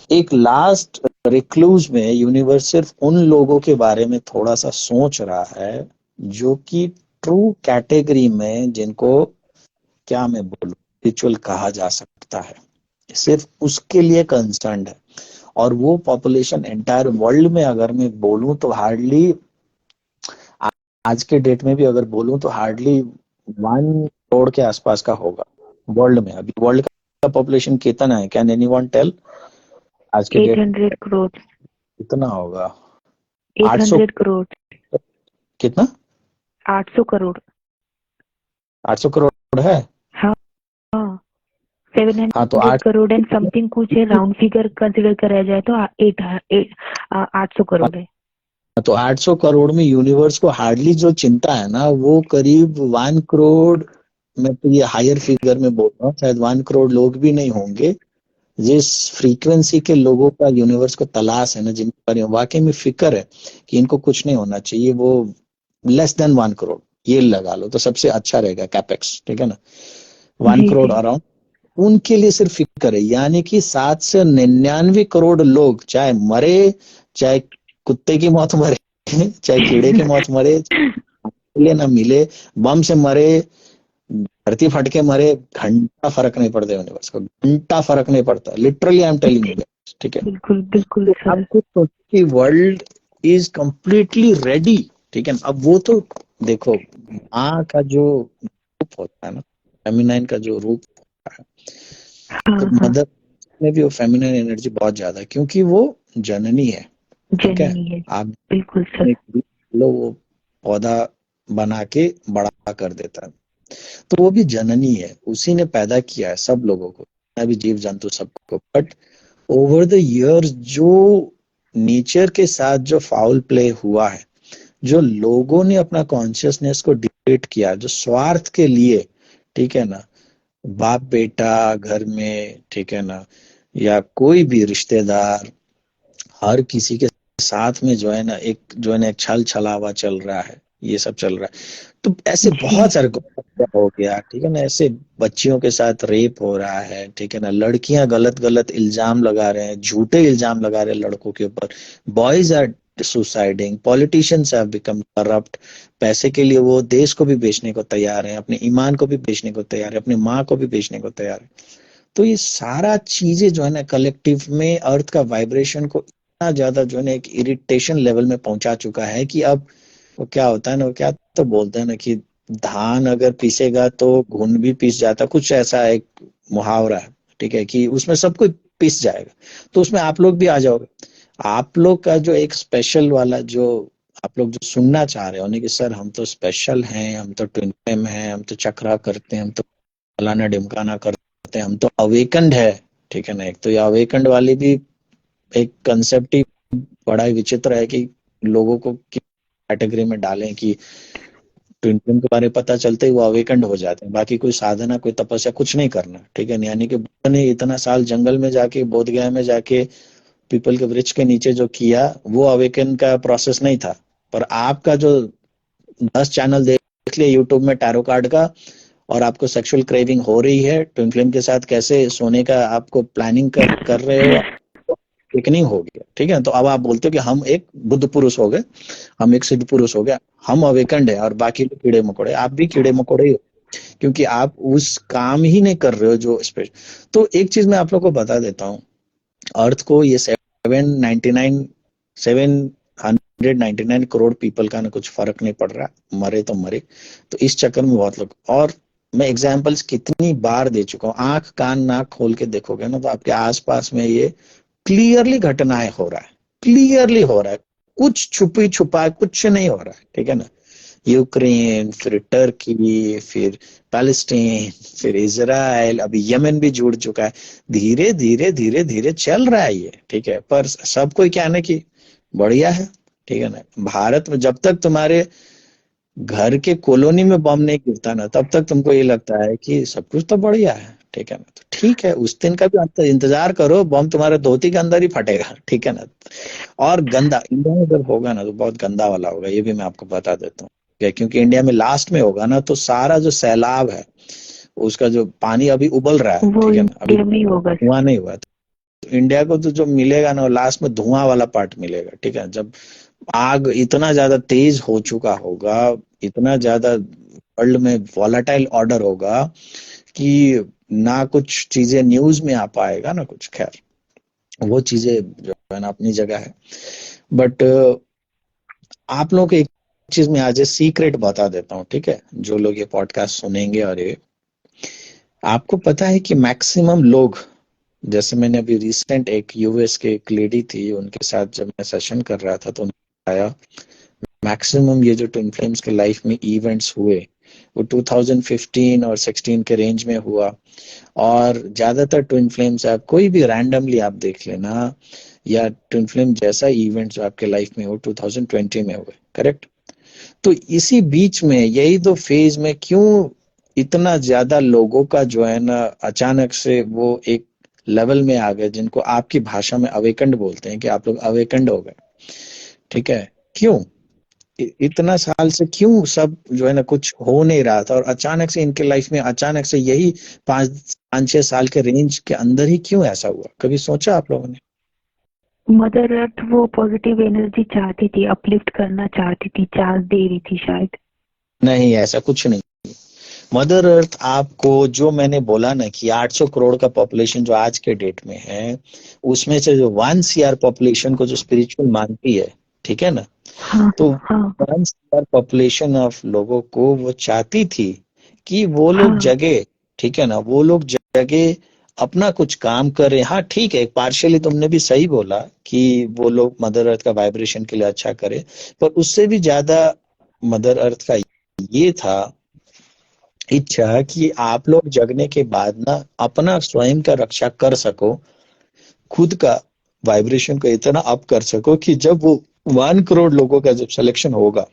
एक लास्ट रिक्लूज में यूनिवर्स सिर्फ उन लोगों के बारे में थोड़ा सा सोच रहा है जो कि ट्रू कैटेगरी में, जिनको क्या मैं बोलूं, रिचुअल कहा जा सकता है, सिर्फ उसके लिए कंसर्न है। और वो पॉपुलेशन एंटायर वर्ल्ड में अगर मैं बोलूं तो हार्डली, आज के डेट में भी अगर बोलूं तो हार्डली 1 करोड़ के आसपास का होगा वर्ल्ड में। अभी वर्ल्ड का पॉपुलेशन कितना है, कैन एनीवन टेल आज के
एट
डेट
हंड्रेड
में?
करोड़
कितना होगा?
एट
800?
हंड्रेड करोड़
कितना?
800 करोड़।
800 करोड़ है?
हाँ हाँ, सेवन
हाँ तो
हंड्रेड करोड़ एंड समथिंग कुछ है, राउंड फिगर कंसिडर करा जाए तो 800 करोड़ है।
800 करोड़ में यूनिवर्स को हार्डली जो चिंता है ना, वो करीब 1 करोड़, मैं तो ये हायर फिगर में बोल रहा हूँ, शायद 1 करोड़ लोग भी नहीं होंगे जिस फ्रीक्वेंसी के लोगों का यूनिवर्स को तलाश है ना, जिन पर वाकई में फिक्र है कि इनको कुछ नहीं होना चाहिए, वो लेस देन 1 करोड़, ये लगा लो तो सबसे अच्छा रहेगा कैपेक्स। ठीक है ना, वन
जी
करोड़
जी
अराउंड उनके लिए सिर्फ फिक्र है। यानी कि 7 से 99 करोड़ लोग, चाहे मरे, चाहे कुत्ते की मौत मरे, चाहे कीड़े की मौत मरे, मिले ना मिले, बम से मरे, धरती फट के मरे, घंटा फर्क नहीं पड़ता यूनिवर्स को, घंटा फर्क नहीं पड़ता, literally I am telling you. ठीक है,
बिल्कुल बिल्कुल
तो
सर।
आपको सोचो कि वर्ल्ड इज कंप्लीटली रेडी। ठीक है ना, अब वो तो देखो, माँ का जो रूप होता है ना, फेमिनाइन का जो रूप होता है,
हाँ
तो
हाँ,
मदर में भी वो फेमिनाइन एनर्जी बहुत ज्यादा है, क्योंकि वो जननी है। ठीक है,
जननी है।
आप
बिल्कुल सर।
लो, वो पौधा बना के बड़ा कर देता है, तो वो भी जननी है, उसी ने पैदा किया है सब लोगों को, जितना भी जीव जंतु सबको। बट ओवर द इयर्स जो नेचर के साथ जो फाउल प्ले हुआ है, जो लोगों ने अपना कॉन्शियसनेस को डिक्टेट किया, जो स्वार्थ के लिए, ठीक है ना, बाप बेटा घर में, ठीक है ना, या कोई भी रिश्तेदार, हर किसी के साथ में जो है ना, एक छल छलावा चल रहा है, ये सब चल रहा है। तो ऐसे
जी
बहुत सारे हो गया, ठीक है ना, ऐसे बच्चियों के साथ रेप हो रहा है, ठीक है ना, लड़कियां गलत गलत इल्जाम लगा रहे हैं, झूठे इल्जाम लगा रहे हैं लड़कों के ऊपर, boys are suiciding, politicians have become corrupt, पैसे के लिए वो देश को भी बेचने को तैयार है, अपने ईमान को भी बेचने को तैयार है, अपनी माँ को भी बेचने को तैयार है। तो ये सारा चीजें जो है ना, कलेक्टिव में अर्थ का वाइब्रेशन को इतना ज्यादा जो है ना एक इरिटेशन लेवल में पहुंचा चुका है कि अब वो क्या होता है ना, वो क्या तो बोलते हैं ना कि धान अगर पीसेगा तो घुन भी पीस जाता, कुछ ऐसा एक मुहावरा है। ठीक है, कि उसमें सब कुछ पिस जाएगा, तो उसमें आप लोग भी आ जाओगे। आप लोग का जो एक स्पेशल वाला, जो आप लोग जो सुनना चाह रहे हो ना कि सर हम तो स्पेशल हैं, हम तो ट्विन फ्लेम हैं, हम तो चक्रा करते हैं, हम तो फलाना ढिमकाना करते हैं, हम तो अवेकंड है। ठीक है ना, एक तो ये अवेकंड वाली भी एक कंसेप्ट ही बड़ा ही विचित्र है कि लोगों को कैटेगरी में डालें कि ट्विन फ्लेम के बारे में पता चलते ही वो अवेकंड हो जाते हैं, बाकी कोई साधना, कोई तपस्या कुछ नहीं करना। ठीक है, यानी कि बुद्ध ने इतना साल जंगल में जाके, बोध गया में जाके पीपल के वृक्ष के नीचे जो किया वो अवेकन का प्रोसेस नहीं था। पर आपका जो 10 चैनल देख लिया यूट्यूब में टैरो कार्ड का, और आपको सेक्सुअल क्रेविंग हो रही है, ट्विन फ्लेम के साथ कैसे सोने का आपको प्लानिंग कर रहे हो, अवेकनिंग हो गया, ठीक है। तो अब आप बोलते हो कि हम एक बुद्ध पुरुष हो गए, हम एक सिद्ध पुरुष हो गया, हम अवेकंड है और बाकी लोग कीड़े मकोड़े। आप भी कीड़े मकोड़े ही हो, क्योंकि आप उस काम ही नहीं कर रहे हो जो स्पेशल। तो एक चीज मैं आप लोग को बता देता हूँ, अर्थ को ये 799 करोड़ पीपल का ना कुछ फर्क नहीं पड़ रहा, मरे तो मरे। तो इस चक्कर में बहुत लोग, और मैं एग्जाम्पल्स कितनी बार दे चुका हूँ, आंख कान नाक खोल के देखोगे ना तो आपके आसपास में ये क्लियरली घटनाएं हो रहा है, क्लियरली हो रहा है, कुछ छुपी छुपा कुछ नहीं हो रहा है, ठीक है ना। यूक्रेन, फिर टर्की, फिर पैलेस्टीन, फिर इजराइल, अभी यमन भी जुड़ चुका है। धीरे धीरे धीरे धीरे चल रहा है ये, ठीक है। पर सब कोई क्या है कि बढ़िया है, ठीक है ना। भारत में जब तक तुम्हारे घर के कॉलोनी में बम नहीं गिरता ना, तब तक तुमको ये लगता है कि सब कुछ तो बढ़िया है, ठीक है ना। तो ठीक है, उस दिन का भी इंतजार करो, बम तुम्हारे धोती के अंदर ही फटेगा, ठीक है ना। और गंदा इंडिया में जब होगा ना तो बहुत गंदा वाला होगा, ये भी मैं आपको बता देता हूँ, क्योंकि इंडिया में लास्ट में होगा ना तो सारा जो सैलाब है उसका जो पानी अभी उबल रहा है,
वो
ठीक है ना, अभी
इंडिया में ही होगा।
धुआं नहीं हुआ। तो इंडिया को तो जो मिलेगा ना लास्ट में धुआं वाला पार्ट मिलेगा, ठीक है। जब आग इतना ज्यादा तेज हो चुका होगा, इतना ज्यादा वर्ल्ड में वॉलेटाइल ऑर्डर होगा कि ना कुछ चीजें न्यूज में आ पाएगा ना कुछ। खैर वो चीजें जो है ना अपनी जगह है। बट आप लोगों को एक चीज में आज सीक्रेट बता देता हूँ, ठीक है। जो लोग ये पॉडकास्ट सुनेंगे, और ये आपको पता है कि मैक्सिमम लोग, जैसे मैंने अभी रिसेंट एक यूएस के एक लेडी थी, उनके साथ जब मैं सेशन कर रहा था तो उन्होंने बताया मैक्सिमम ये जो ट्विन फ्लेम्स के लाइफ में इवेंट्स हुए वो 2015 और 16 के रेंज में हुआ। और ज्यादातर ट्विन फ्लेम्स आप कोई भी रैंडमली आप देख लेना, या ट्विन फ्लेम जैसा इवेंट जो आपके लाइफ में हो 2020 में हुए, करेक्ट। तो इसी बीच में यही दो फेज में क्यों इतना ज्यादा लोगों का जो है ना अचानक से वो एक लेवल में आ गए, जिनको आपकी भाषा में अवेकंड बोलते हैं, कि आप लोग अवेकंड हो गए, ठीक है। क्यों इतना साल से क्यों सब जो है ना कुछ हो नहीं रहा था, और अचानक से इनके लाइफ में अचानक से यही 5-6 साल के रेंज के अंदर ही क्यों ऐसा हुआ, कभी सोचा आप लोगों ने?
मदर अर्थ वो पॉजिटिव एनर्जी चाहती थी, अपलिफ्ट करना चाहती थी, चांस दे रही थी शायद।
नहीं, ऐसा कुछ नहीं। मदर अर्थ आपको, जो मैंने बोला ना कि 800 करोड़ का पॉपुलेशन जो आज के डेट में है, उसमें से जो 1 CR पॉपुलेशन को जो स्पिरिचुअल मानती है, ठीक है ना,
हाँ
तो
हाँ
1 CR पॉपुलेशन ऑफ लोगों को वो चाहती थी कि वो लोग
हाँ
जगे, ठीक है ना, वो लोग जगे, अपना कुछ काम करें। हाँ ठीक है, पार्शियली तुमने भी सही बोला कि वो लोग मदर अर्थ का वाइब्रेशन के लिए अच्छा करे, पर उससे भी ज्यादा मदर अर्थ का ये था इच्छा कि आप लोग जगने के बाद ना अपना स्वयं का रक्षा कर सको, खुद का वाइब्रेशन को इतना अप कर सको कि जब वो 1 करोड़ लोगों का जब सिलेक्शन होगा,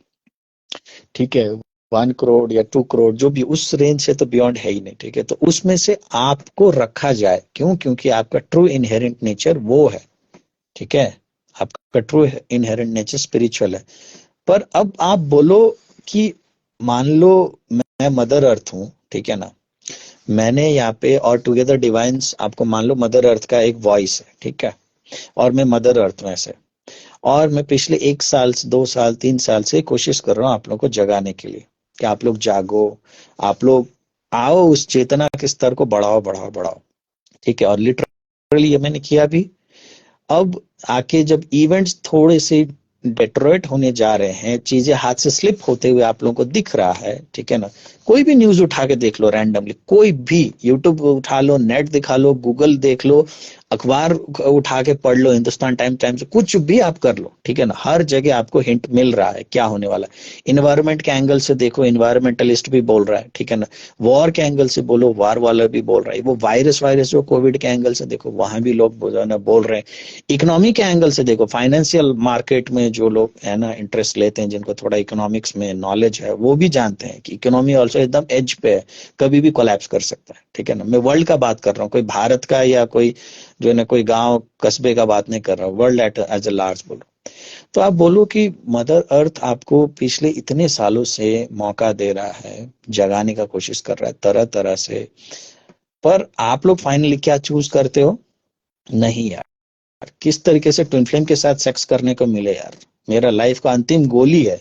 ठीक है, 1 करोड़ या 2 करोड़ जो भी, उस रेंज से तो बियॉन्ड है ही नहीं, ठीक है। तो उसमें से आपको रखा जाए, क्यों? क्योंकि आपका ट्रू इनहेरेंट नेचर वो है, ठीक है। आपका ट्रू इनहेरेंट नेचर स्पिरिचुअल है। पर अब आप बोलो कि मान लो मैं मदर अर्थ हूँ, ठीक है ना, मैंने यहाँ पे और टुगेदर डिवाइन्स, आपको मान लो मदर अर्थ का एक वॉइस है, ठीक है, और मैं मदर अर्थ हूँ ऐसे, और मैं पिछले 1 साल से 2 साल 3 साल से कोशिश कर रहा हूँ आप लोग को जगाने के लिए, कि आप लोग जागो, आप लोग आओ, उस चेतना के स्तर को बढ़ाओ बढ़ाओ बढ़ाओ, ठीक है। और लिटरली ये मैंने किया भी। अब आके जब इवेंट्स थोड़े से डेट्रॉइट होने जा रहे हैं, चीजें हाथ से स्लिप होते हुए आप लोगों को दिख रहा है, ठीक है ना, कोई भी न्यूज उठा के देख लो रैंडमली, कोई भी यूट्यूब उठा लो, नेट दिखा लो, गूगल देख लो, अखबार उठा के पढ़ लो, हिंदुस्तान टाइम्स से कुछ भी आप कर लो, ठीक है ना, हर जगह आपको हिंट मिल रहा है क्या होने वाला है। इन्वायरमेंट के एंगल से देखो, इन्वायरमेंटलिस्ट भी बोल रहा है, ठीक है ना, वॉर के एंगल से बोलो, वार वाला भी बोल रहा है, वो वायरस वायरस जो कोविड के एंगल से देखो, वहां भी लोग बोल रहे हैं। इकोनॉमी के एंगल से देखो, फाइनेंशियल मार्केट में जो लोग है ना इंटरेस्ट लेते हैं, जिनको थोड़ा इकोनॉमिक्स में नॉलेज है, वो भी जानते हैं कि इकोनॉमी ऑल्सो एकदम एज पे है, कभी भी कोलैप्स कर सकता है, ठीक है ना, मैं वर्ल्ड का बात कर रहा हूँ, कोई भारत का या कोई जो है ना कोई गांव कस्बे का बात नहीं कर रहा हूँ, वर्ल्ड एज ए लार्ज बोल रहा हूँ। तो आप बोलो कि मदर अर्थ आपको पिछले इतने सालों से मौका दे रहा है, जगाने का कोशिश कर रहा है तरह तरह से, पर आप लोग फाइनली क्या चूज करते हो? नहीं यार, किस तरीके से ट्विन फ्लेम के साथ सेक्स करने को मिले यार, मेरा लाइफ का अंतिम गोल ही है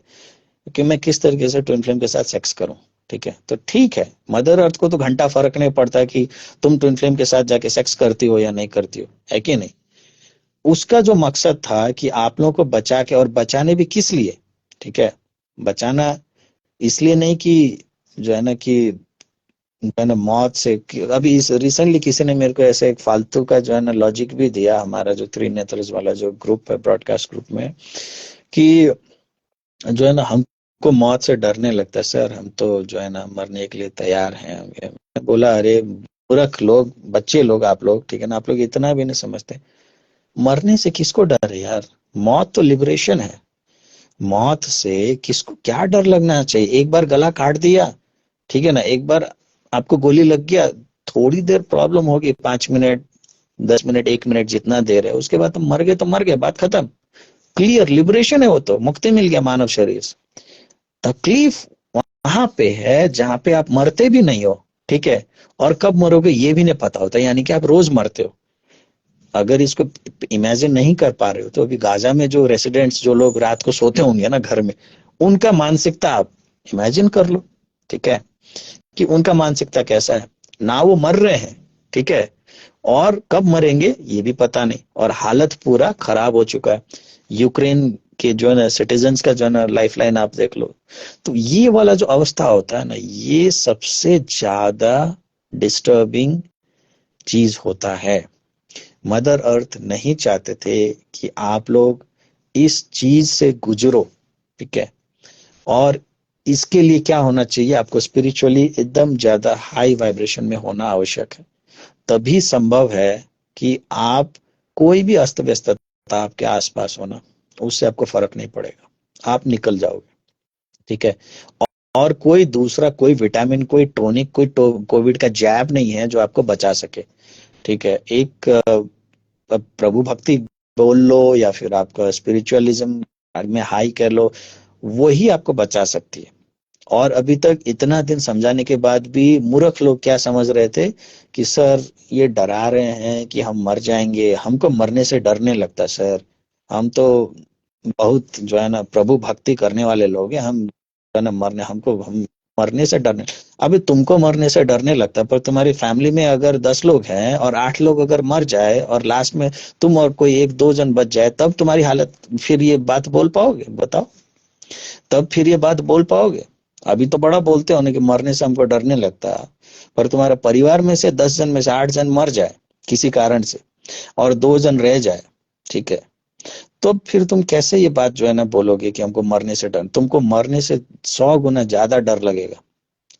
कि मैं किस तरीके से ट्विन फ्लेम के साथ सेक्स करूं। ठीक है, तो ठीक है, मदर अर्थ को तो घंटा फर्क नहीं पड़ता कि तुम ट्विन फ्लेम के साथ जाके सेक्स करती हो या नहीं करती हो, है कि नहीं। उसका जो मकसद था कि आप लोगों को बचा के, और बचाने भी किस लिए, ठीक है, बचाना इसलिए नहीं कि जो है ना कि जो है ना मौत से अभी इस रिसेंटली किसी ने मेरे को ऐसे एक फालतू का जो है ना लॉजिक भी दिया, हमारा जो थ्री नेत्रस वाला जो ग्रुप है ब्रॉडकास्ट ग्रुप में, कि जो है ना हमको मौत से डरने लगता है सर, हम तो जो है ना मरने के लिए तैयार हैं। मैं बोला अरे मूर्ख लोग, बच्चे लोग आप लोग, ठीक है ना, आप लोग इतना भी नहीं समझते। मरने से किसको डर है यार, मौत तो लिबरेशन है। मौत से किसको क्या डर लगना चाहिए? एक बार गला काट दिया, ठीक है ना, एक बार आपको गोली लग गया, थोड़ी देर प्रॉब्लम होगी, 5 मिनट 10 मिनट 1 मिनट जितना देर है, उसके बाद तुम मर गए तो मर गए, बात खत्म, क्लियर, लिबरेशन है वो तो, मुक्ति मिल गया मानव शरीर से। तकलीफ वहां पे है जहां पे आप मरते भी नहीं हो, ठीक है, और कब मरोगे ये भी नहीं पता होता, यानी कि आप रोज मरते हो। अगर इसको इमेजिन नहीं कर पा रहे हो तो अभी गाजा में जो रेसिडेंट्स, जो लोग रात को सोते होंगे ना घर में, उनका मानसिकता आप इमेजिन कर लो, ठीक है, कि उनका मानसिकता कैसा है। ना वो मर रहे हैं, ठीक है, और कब मरेंगे ये भी पता नहीं, और हालत पूरा खराब हो चुका है। यूक्रेन के जो है ना सिटीजन्स का जो है ना लाइफ लाइन आप देख लो, तो ये वाला जो अवस्था होता है ना, ये सबसे ज्यादा डिस्टर्बिंग चीज होता है। मदर अर्थ नहीं चाहते थे कि आप लोग इस चीज से गुजरो, ठीक है। और इसके लिए क्या होना चाहिए, आपको स्पिरिचुअली एकदम ज्यादा हाई वाइब्रेशन में होना आवश्यक है, तभी संभव है कि आप कोई भी अस्त व्यस्तता आपके आसपास होना, उससे आपको फर्क नहीं पड़ेगा, आप निकल जाओगे, ठीक है। और कोई दूसरा कोई विटामिन, कोई टॉनिक, कोई कोविड का जैब नहीं है जो आपको बचा सके, ठीक है। एक प्रभु भक्ति बोल लो या फिर आपका स्पिरिचुअलिज्म में हाई कर लो, वही आपको बचा सकती है। और अभी तक इतना दिन समझाने के बाद भी मूर्ख लोग क्या समझ रहे थे कि सर ये डरा रहे हैं कि हम मर जाएंगे, हमको मरने से डरने लगता सर, हम तो बहुत जो है ना प्रभु भक्ति करने वाले लोग हैं, हम जो है ना मरने, हमको हम मरने से डरने। अभी तुमको मरने से डरने लगता है, पर तुम्हारी फैमिली में अगर 10 लोग हैं और 8 लोग अगर मर जाए और लास्ट में तुम और कोई 1-2 जन बच जाए, तब तुम्हारी हालत, फिर ये बात बोल पाओगे बताओ? तब फिर ये बात बोल पाओगे? अभी तो बड़ा बोलते हो ना कि मरने से हमको डरने लगता है, पर तुम्हारे परिवार में से 10 जन में से 8 जन मर जाए किसी कारण से, और 2 जन रह जाए, ठीक है, तो फिर तुम कैसे ये बात जो है ना बोलोगे कि हमको मरने से डर? तुमको मरने से 100 गुना ज्यादा डर लगेगा।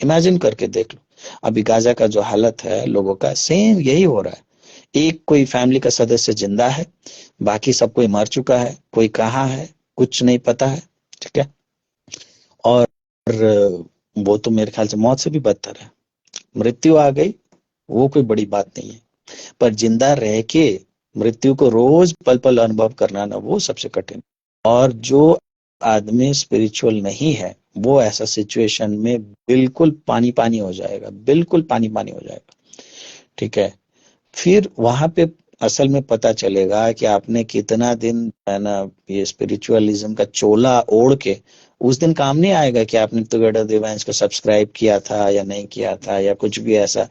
इमेजिन करके देख लो, अभी गाजा का जो हालत है लोगों का, सेम यही हो रहा है। एक कोई फैमिली का सदस्य जिंदा है, बाकी सब कोई मर चुका है, कोई कहाँ है कुछ नहीं पता है, ठीक है। और वो तो मेरे ख्याल से मौत से भी बदतर है। मृत्यु आ गई वो कोई बड़ी बात नहीं है, पर जिंदा रह के मृत्यु को रोज पल पल अनुभव करना ना, वो सबसे कठिन। और जो आदमी स्पिरिचुअल नहीं है, वो ऐसा सिचुएशन में बिल्कुल पानी पानी हो जाएगा, बिल्कुल पानी पानी हो जाएगा, ठीक है। फिर वहां पे असल में पता चलेगा कि आपने कितना दिन है ना ये स्पिरिचुअलिज्म का चोला ओढ़ के, उस दिन काम नहीं आएगा कि आपने टुगेदर दिवाइन्स को सब्सक्राइब किया था या नहीं किया था, या कुछ भी ऐसा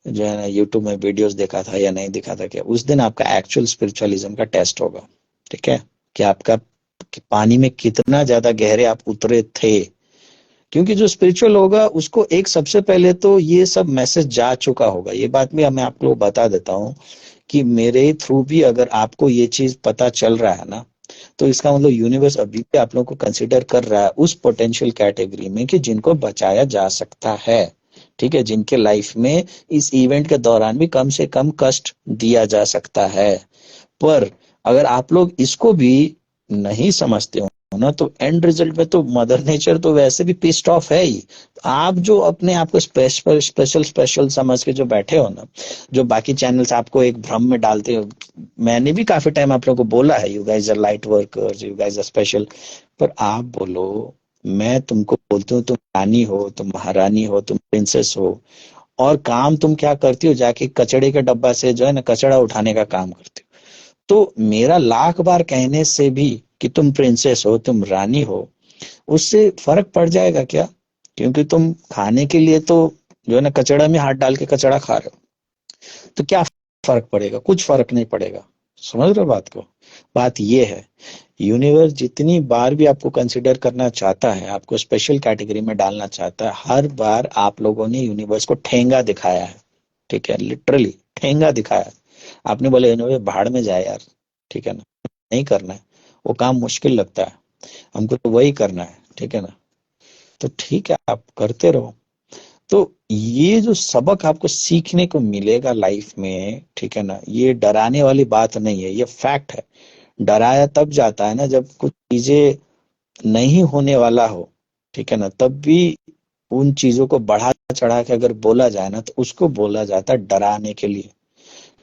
जो है ना यूट्यूब में वीडियोस देखा था या नहीं देखा था, क्या उस दिन आपका एक्चुअल स्पिरिचुअलिज्म का टेस्ट होगा, ठीक है, कि आपका कि पानी में कितना ज्यादा गहरे आप उतरे थे। क्योंकि जो स्पिरिचुअल होगा उसको एक सबसे पहले तो ये सब मैसेज जा चुका होगा। ये बात भी मैं आप लोग बता देता हूँ कि मेरे थ्रू भी अगर आपको ये चीज पता चल रहा है ना, तो इसका मतलब यूनिवर्स अभी भी आप लोगों को कंसिडर कर रहा है उस पोटेंशियल कैटेगरी में कि जिनको बचाया जा सकता है, ठीक है, जिनके लाइफ में इस इवेंट के दौरान भी कम से कम कष्ट दिया जा सकता है। पर अगर आप लोग इसको भी नहीं समझते हो देखो ना, तो एंड रिजल्ट में तो मदर नेचर तो वैसे भी पिस्ड ऑफ है ही। आप जो अपने आप को स्पेशल स्पेशल स्पेशल समझ के जो बैठे हो ना, जो बाकी चैनल्स आपको एक भ्रम में डालते हो। मैंने भी काफी टाइम आप लोगों को बोला है, you guys are light workers, you guys are special. पर आप बोलो, मैं तुमको बोलती हूँ तुम रानी हो, तुम महारानी हो, तुम प्रिंसेस हो, और काम तुम क्या करती हो, जाके कचड़े के डब्बा से जो है ना कचड़ा उठाने का काम करती हो। तो मेरा लाख बार कहने से भी कि तुम प्रिंसेस हो, तुम रानी हो, उससे फर्क पड़ जाएगा क्या? क्योंकि तुम खाने के लिए तो जो है ना कचड़ा में हाथ डाल के कचड़ा खा रहे हो, तो क्या फर्क पड़ेगा? कुछ फर्क नहीं पड़ेगा। समझ रहे हो बात को? बात ये है, यूनिवर्स जितनी बार भी आपको कंसिडर करना चाहता है, आपको स्पेशल कैटेगरी में डालना चाहता है, हर बार आप लोगों ने यूनिवर्स को ठेंगा दिखाया है। ठीक है, लिटरली ठेंगा दिखाया है। आपने बोले यूनिवर्स भाड़ में जाए यार, ठीक है ना, नहीं करना है, वो काम मुश्किल लगता है, हमको तो वही करना है, ठीक है ना। तो ठीक है, आप करते रहो। तो ये जो सबक आपको सीखने को मिलेगा लाइफ में, ठीक है ना, ये डराने वाली बात नहीं है, ये फैक्ट है। डराया तब जाता है ना जब कुछ चीजें नहीं होने वाला हो, ठीक है ना, तब भी उन चीजों को बढ़ा चढ़ा के अगर बोला जाए ना, तो उसको बोला जाता है डराने के लिए।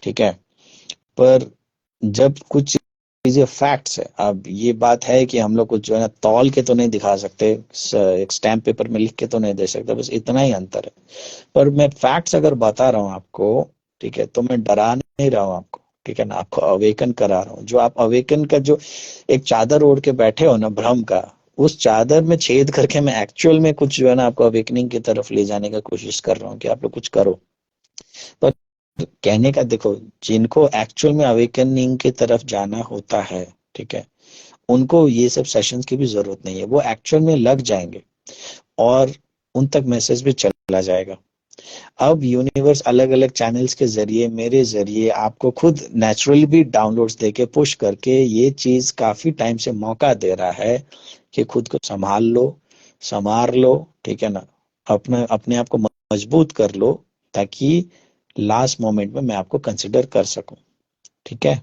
ठीक है, पर जब कुछ चीजें फैक्ट्स है, अब ये बात है कि हम लोग कुछ जो है ना तौल के तो नहीं दिखा सकते, एक स्टैम्प पेपर में लिख के तो नहीं दे सकते, बस इतना ही अंतर है। पर मैं फैक्ट्स अगर बता रहा हूँ आपको, ठीक है, तो मैं डरा नहीं रहा हूँ आपको, ठीक है ना, आपको अवेकन करा रहा हूँ। जो आप अवेकन का जो एक चादर ओढ़ के बैठे हो ना भ्रम का, उस चादर में छेद करके मैं एक्चुअल में कुछ जो है ना आपको अवेकनिंग की तरफ ले जाने का कोशिश कर रहा हूँ कि आप लोग कुछ करो। पर कहने का देखो, जिनको एक्चुअल में अवेकनिंग की तरफ जाना होता है, ठीक है, उनको ये सब सेशंस की भी जरूरत नहीं है, वो एक्चुअल में लग जाएंगे और उन तक मैसेज भी चला जाएगा। अब यूनिवर्स अलग अलग चैनल्स के जरिए, मेरे जरिए आपको खुद नेचुरली भी डाउनलोड्स देके पुश करके ये चीज काफी टाइम से मौका दे रहा है कि खुद को संभाल लो, संवार लो, ठीक है ना, अपने अपने आप को मजबूत कर लो, ताकि लास्ट मोमेंट में मैं आपको कंसिडर कर सकूं। ठीक है,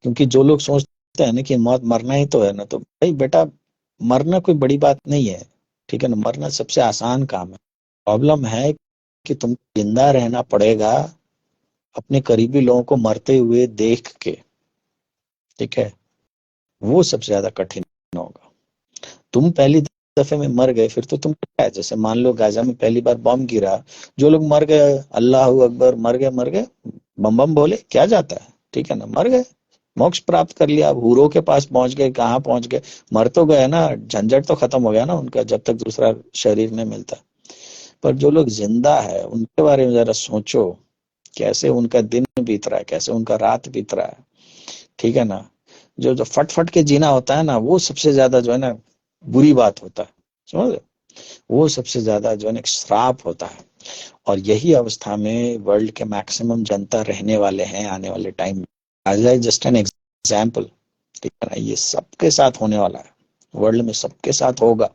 क्योंकि जो लोग सोचते हैं ना कि मौत मरना ही तो है ना, तो भाई बेटा, मरना कोई बड़ी बात नहीं है, ठीक है ना, मरना सबसे आसान काम है। प्रॉब्लम है कि तुमको जिंदा रहना पड़ेगा अपने करीबी लोगों को मरते हुए देख के। ठीक है, वो सबसे ज्यादा कठिन होगा। तुम पहली दफे में मर गए, फिर तो तुम क्या है, जैसे मान लो गाजा में पहली बार बम गिरा, जो लोग मर गए, अल्लाह अकबर, मर गए मर गए, बम बम बोले क्या जाता है, ठीक है ना, मर गए, मोक्ष प्राप्त कर लिया, अब हूरों के पास पहुंच गए, कहाँ पहुंच गए, मर तो गए ना, झंझट तो खत्म हो गया ना उनका, जब तक दूसरा शरीर नहीं मिलता। पर जो लोग जिंदा है उनके बारे में जरा सोचो, कैसे उनका दिन बीत रहा है, कैसे उनका रात बीत रहा है। ठीक है ना, जो जो फट फट के जीना होता है ना, वो सबसे ज्यादा जो है ना बुरी बात होता है। समझ रहे? वो सबसे ज्यादा जो है ना एक श्राप होता है। और यही अवस्था में वर्ल्ड के मैक्सिमम जनता रहने वाले हैं आने वाले टाइम में। आज जस्ट एन एग्जाम्पल, ठीक है ना, ये सबके साथ होने वाला है, वर्ल्ड में सबके साथ होगा।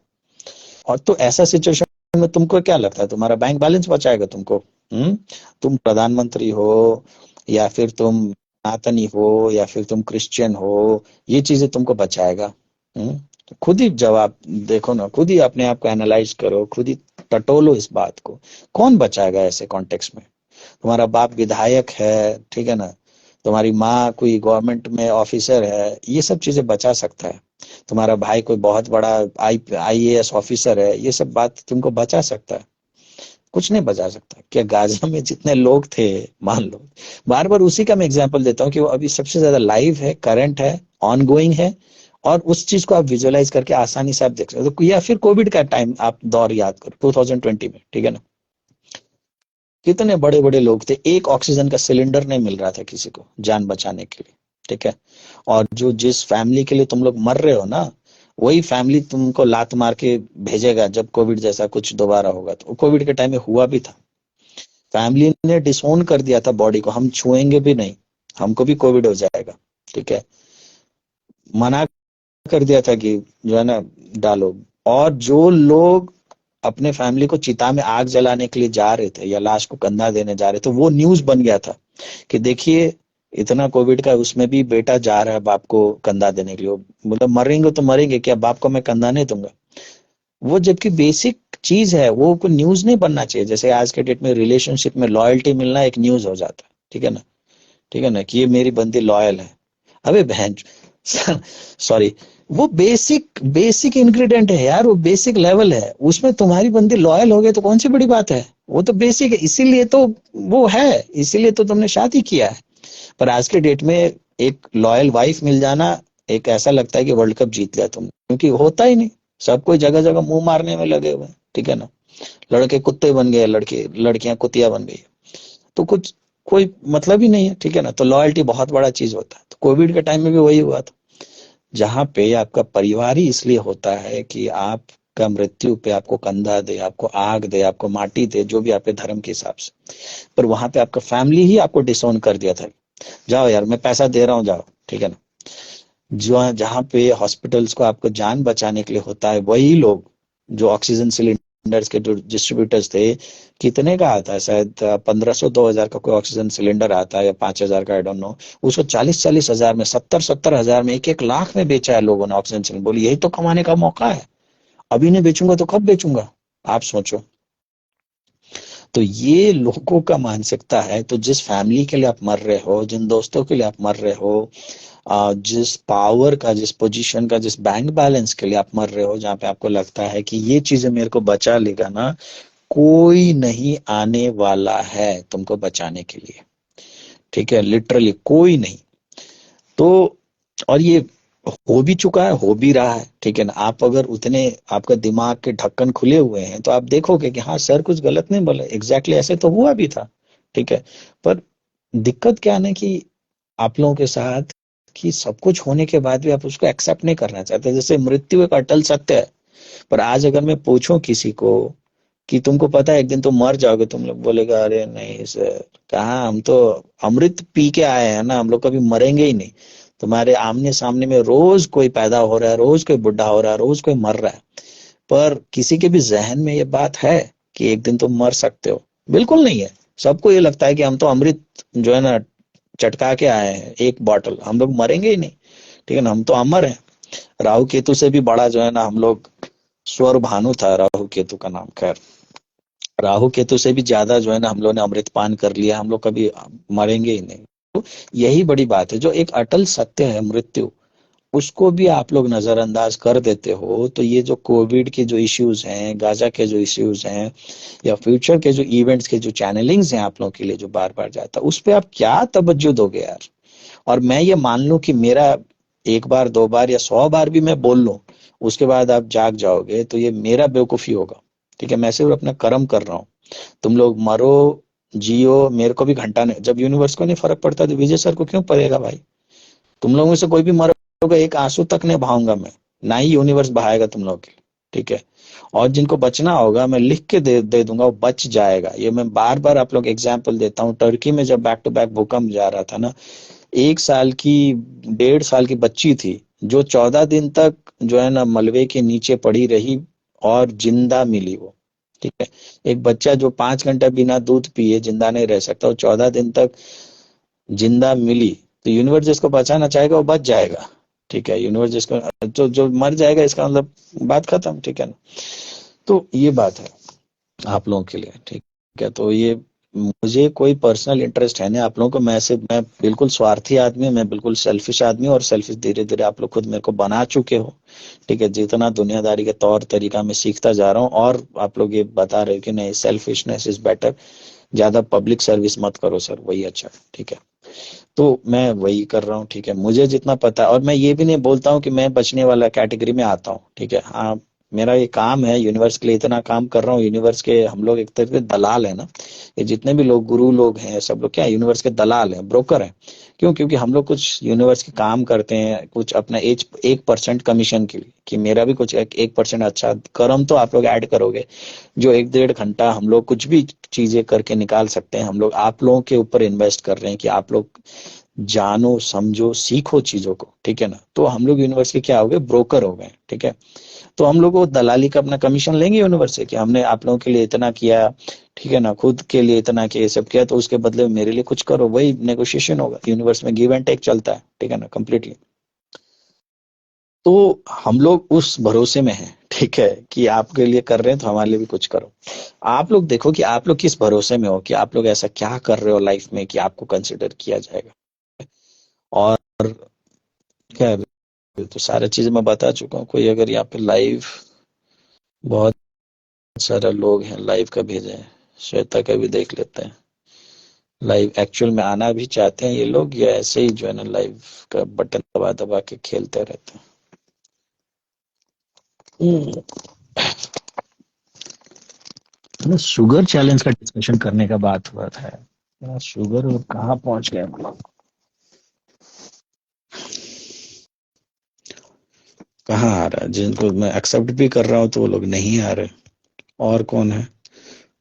और तो ऐसा सिचुएशन में तुमको क्या लगता है, तुम्हारा बैंक बैलेंस बचाएगा तुमको? तुम प्रधानमंत्री हो, या फिर तुम सनातनी हो, या फिर तुम क्रिश्चियन हो, ये चीजें तुमको बचाएगा? तो खुद ही जवाब देखो ना, खुद ही अपने आप को एनालाइज करो, खुद ही टटोलो इस बात को। कौन बचाएगा ऐसे कॉन्टेक्स्ट में? तुम्हारा बाप विधायक है, ठीक है ना, तुम्हारी माँ कोई गवर्नमेंट में ऑफिसर है, ये सब चीजें बचा सकता है। तुम्हारा भाई कोई बहुत बड़ा आईएएस ऑफिसर है, ये सब बात तुमको बचा सकता है? कुछ नहीं बचा सकता। क्या गाजा में जितने लोग थे, मान लो, बार बार उसी का मैं एग्जांपल देता हूँ कि वो अभी सबसे ज्यादा लाइव है, करंट है, ऑन गोइंग है, और उस चीज को आप विजुअलाइज करके आसानी से आप देख सकते हो। या फिर कोविड का टाइम आप दौर याद करो 2020 में, ठीक है ना, कितने बड़े बड़े लोग थे, एक ऑक्सीजन का सिलेंडर नहीं मिल रहा था किसी को जान बचाने के लिए। ठीक है, और जो जिस फैमिली के लिए तुम लोग मर रहे हो ना, वही फैमिली तुमको लात मार के भेजेगा जब कोविड जैसा कुछ दोबारा होगा। तो कोविड के टाइम में हुआ भी था, फैमिली ने डिसोन कर दिया था बॉडी को, हम छुएंगे भी नहीं, हमको भी कोविड हो जाएगा। ठीक है, मना कर दिया था कि जो है ना डालो। और जो लोग अपने फैमिली को चिता में आग जलाने के लिए जा रहे थे, या लाश को कंधा देने जा रहे थे, वो न्यूज बन गया था कि देखिए इतना कोविड का उसमें भी बेटा जा रहा है बाप को कंधा देने के लिए, मतलब मरेंगे तो मरेंगे, क्या बाप को मैं कंधा नहीं दूंगा? वो जबकि बेसिक चीज है, वो कोई न्यूज नहीं बनना चाहिए। जैसे आज के डेट में रिलेशनशिप में लॉयल्टी मिलना एक न्यूज हो जाता है, ठीक है ना? ठीक है ना, कि ये मेरी बंदी लॉयल है। अबे बहन, सॉरी, वो बेसिक बेसिक इंग्रेडिएंट है यार, वो बेसिक लेवल है, उसमें तुम्हारी बंदी लॉयल हो गई तो कौन सी बड़ी बात है? वो तो बेसिक है, इसीलिए तो वो है, इसीलिए तो तुमने शादी किया है। पर आज के डेट में एक लॉयल वाइफ मिल जाना, एक ऐसा लगता है कि वर्ल्ड कप जीत लिया तुमने, क्योंकि होता ही नहीं। सब कोई जगह जगह मुंह मारने में लगे हुए हैं, ठीक है ना? लड़के कुत्ते बन गए, लड़के लड़कियां कुतिया बन गई, तो कुछ कोई मतलब ही नहीं है, ठीक है ना? तो लॉयल्टी बहुत बड़ा चीज होता है। तो कोविड के टाइम में भी वही हुआ था, जहां पे आपका परिवार ही इसलिए होता है कि आपका मृत्यु पे आपको कंधा दे, आपको आग दे, आपको माटी दे, जो भी आपके धर्म के हिसाब से। पर वहां पे आपका फैमिली ही आपको डिसोन कर दिया था, जाओ यार मैं पैसा दे रहा हूँ जाओ, ठीक है ना? जो जहाँ पे हॉस्पिटल्स को आपको जान बचाने के लिए होता है, वही लोग जो ऑक्सीजन सिलेंडर्स के जो डिस्ट्रीब्यूटर्स थे, कितने का आता है, शायद 1500 2000 का कोई ऑक्सीजन सिलेंडर आता है, या 5000 का, आई डोंट नो। उसको 40 40 हजार में, 70 70 हजार में, 1 1 लाख में बेचा है लोगों ने ऑक्सीजन सिलेंडर। बोली यही तो कमाने का मौका है, अभी नहीं बेचूंगा तो कब बेचूंगा? आप सोचो। तो ये लोगों का मानसिकता है। तो जिस फैमिली के लिए आप मर रहे हो, जिन दोस्तों के लिए आप मर रहे हो, जिस पावर का, जिस पोजीशन का, जिस बैंक बैलेंस के लिए आप मर रहे हो, जहां पे आपको लगता है कि ये चीजें मेरे को बचा लेगा ना, कोई नहीं आने वाला है तुमको बचाने के लिए, ठीक है? लिटरली कोई नहीं। तो और ये हो भी चुका है, हो भी रहा है, ठीक है ना? आप अगर उतने आपका दिमाग के ढक्कन खुले हुए हैं तो आप देखोगे कि हाँ सर कुछ गलत नहीं बोले, एग्जैक्टली ऐसे तो हुआ भी था, ठीक है? पर दिक्कत क्या है ना कि आप लोगों के साथ, कि सब कुछ होने के बाद भी आप उसको एक्सेप्ट नहीं करना चाहते। जैसे मृत्यु एक अटल सत्य है, पर आज अगर मैं पूछूं किसी को कि तुमको पता है एक दिन तुम मर जाओगे, तुम लोग बोलेगा अरे नहीं सर, कहाँ, हम तो अमृत पी के आए हैं ना, हम लोग कभी मरेंगे ही नहीं। तुम्हारे आमने सामने में रोज कोई पैदा हो रहा है, रोज कोई बुढ़ा हो रहा है, रोज कोई मर रहा है, पर किसी के भी जहन में ये बात है कि एक दिन तुम मर सकते हो? बिल्कुल नहीं है। सबको ये लगता है कि हम तो अमृत जो है ना चटका के आए हैं एक बॉटल, हम लोग मरेंगे ही नहीं, ठीक है ना? हम तो अमर हैं। राहु केतु से भी बड़ा जो है ना हम लोग, स्वर भानु था राहु केतु का नाम। खैर, राहु केतु से भी ज्यादा जो है ना हम लोग ने अमृतपान कर लिया, हम लोग कभी मरेंगे ही नहीं। तो यही बड़ी बात है, जो एक अटल सत्य है मृत्यु, उसको भी आप लोग नजरअंदाज कर देते हो। तो ये जो कोविड के जो इश्यूज हैं, गाजा के जो इश्यूज हैं, या फ्यूचर के जो इवेंट्स के जो चैनलिंग्स हैं आप लोगों के लिए जो बार बार जाता है, उस पे आप क्या तवज्जो दोगे यार? और मैं ये मान लूं कि मेरा एक बार दो बार या 100 बार भी मैं बोल लूं, उसके बाद आप जाग जाओगे, तो ये मेरा बेवकूफी होगा, ठीक है? मैं सिर्फ अपना कर्म कर रहा हूँ। तुम लोग मरो जियो, मेरे को भी घंटा नहीं, जब यूनिवर्स को नहीं फर्क पड़ता तो विजय सर को क्यों पड़ेगा भाई? तुम लोगों में से कोई भी मरोगे, एक आंसू तक नहीं बहाऊंगा मैं, ना ही यूनिवर्स बहाएगा तुम लोग के लिए, ठीक है? और जिनको बचना होगा मैं लिख के दे दूंगा, वो बच जाएगा। ये मैं बार बार आप लोग एग्जाम्पल देता हूँ। टर्की में जब बैक टू बैक भूकंप जा रहा था ना, 1 साल की, 1.5 साल की बच्ची थी, जो 14 दिन तक जो है ना मलबे के नीचे पड़ी रही और जिंदा मिली वो, ठीक है? एक बच्चा जो 5 घंटा बिना दूध पिए जिंदा नहीं रह सकता, वो 14 दिन तक जिंदा मिली। तो यूनिवर्स जिसको बचाना चाहेगा वो बच जाएगा, ठीक है? यूनिवर्स जिसको, जो मर जाएगा, इसका मतलब बात खत्म, ठीक है ना? तो ये बात है आप लोगों के लिए, ठीक है? तो ये, मुझे कोई पर्सनल इंटरेस्ट है नहीं आप लोगों को। मैं बिल्कुल स्वार्थी आदमी हूं, मैं बिल्कुल सेल्फिश आदमी हूं, और सेल्फिश धीरे धीरे आप लोग खुद मेरे को बना चुके हो, ठीक है? जितना दुनियादारी के तौर तरीका मैं सीखता जा रहा हूँ, और आप लोग ये बता रहे हो कि नहीं सेल्फिशनेस इज बेटर, ज्यादा पब्लिक सर्विस मत करो सर, वही अच्छा है, ठीक है? तो मैं वही कर रहा हूँ, ठीक है? मुझे जितना पता है, और मैं ये भी नहीं बोलता हूँ कि मैं बचने वाला कैटेगरी में आता हूँ, ठीक है? हाँ, मेरा ये काम है, यूनिवर्स के लिए इतना काम कर रहा हूँ। यूनिवर्स के हम लोग एक तरह के दलाल है ना, ये जितने भी लोग गुरु लोग हैं, सब लोग क्या है, यूनिवर्स के दलाल हैं, ब्रोकर हैं। क्यों? क्योंकि हम लोग कुछ यूनिवर्स के काम करते हैं, कुछ अपना एज 1% कमीशन के लिए, कि मेरा भी कुछ 1% अच्छा कर्म तो आप लोग ऐड करोगे, जो 1 1.5 घंटा हम लोग कुछ भी चीजें करके निकाल सकते हैं, हम लोग आप लोगों के ऊपर इन्वेस्ट कर रहे हैं कि आप लोग जानो, समझो, सीखो चीजों को, ठीक है ना? तो हम लोग यूनिवर्स के क्या हो गए, ब्रोकर हो गए, ठीक है? तो हम लोग वो दलाली का अपना कमीशन लेंगे यूनिवर्स से कि हमने आप लोगों के लिए इतना किया, ठीक है ना, खुद के लिए इतना किया, ये सब किया, तो उसके बदले में मेरे लिए कुछ करो। वही नेगोशिएशन होगा यूनिवर्स में, गिव एंड टेक चलता है, ठीक है ना, कंप्लीटली। तो हम लोग उस भरोसे में हैं, ठीक है, कि आपके लिए कर रहे हैं तो हमारे लिए भी कुछ करो। आप लोग देखो कि आप लोग किस भरोसे में हो, कि आप लोग ऐसा क्या कर रहे हो लाइफ में कि आपको कंसिडर किया जाएगा। और क्या है, तो सारी चीजें मैं बता चुका हूँ। कोई अगर यहाँ पे लाइव, बहुत सारे लोग हैं लाइव का भेजे हैं, श्वेता का भी देख लेते हैं। लाइव एक्चुअल में आना भी चाहते हैं ये लोग, या ऐसे ही जो है ना लाइव का बटन दबा दबा के खेलते रहते हैं। ना शुगर चैलेंज का डिस्कशन करने का बात हुआ था यार, शुगर और कहाँ पहुंच गए हम लोग, कहाँ आ रहा है। जिनको मैं एक्सेप्ट भी कर रहा हूँ तो वो लोग नहीं आ रहे। और कौन है,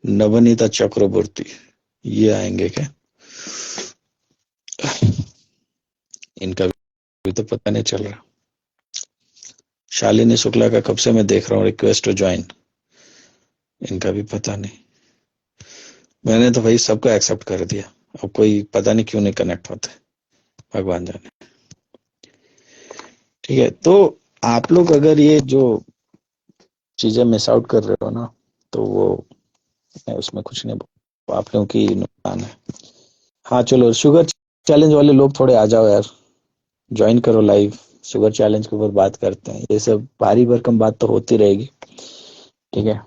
नवनीता चक्रवर्ती, ये आएंगे क्या? इनका भी तो पता नहीं चल रहा। शालिनी शुक्ला का कब से मैं देख रहा हूँ रिक्वेस्ट टू ज्वाइन, इनका भी पता नहीं। मैंने तो भाई सबको एक्सेप्ट कर दिया, अब कोई पता नहीं क्यों नहीं कनेक्ट होते, भगवान जाने। ठीक है, तो आप लोग अगर ये जो चीजें मिस आउट कर रहे हो ना, तो वो मैं उसमें कुछ नहीं बोल, आप लोगों की नुकसान है। हाँ चलो, शुगर चैलेंज वाले लोग थोड़े आ जाओ यार, ज्वाइन करो लाइव, शुगर चैलेंज के ऊपर बात करते हैं। ये सब भारी भरकम बात तो होती रहेगी, ठीक है।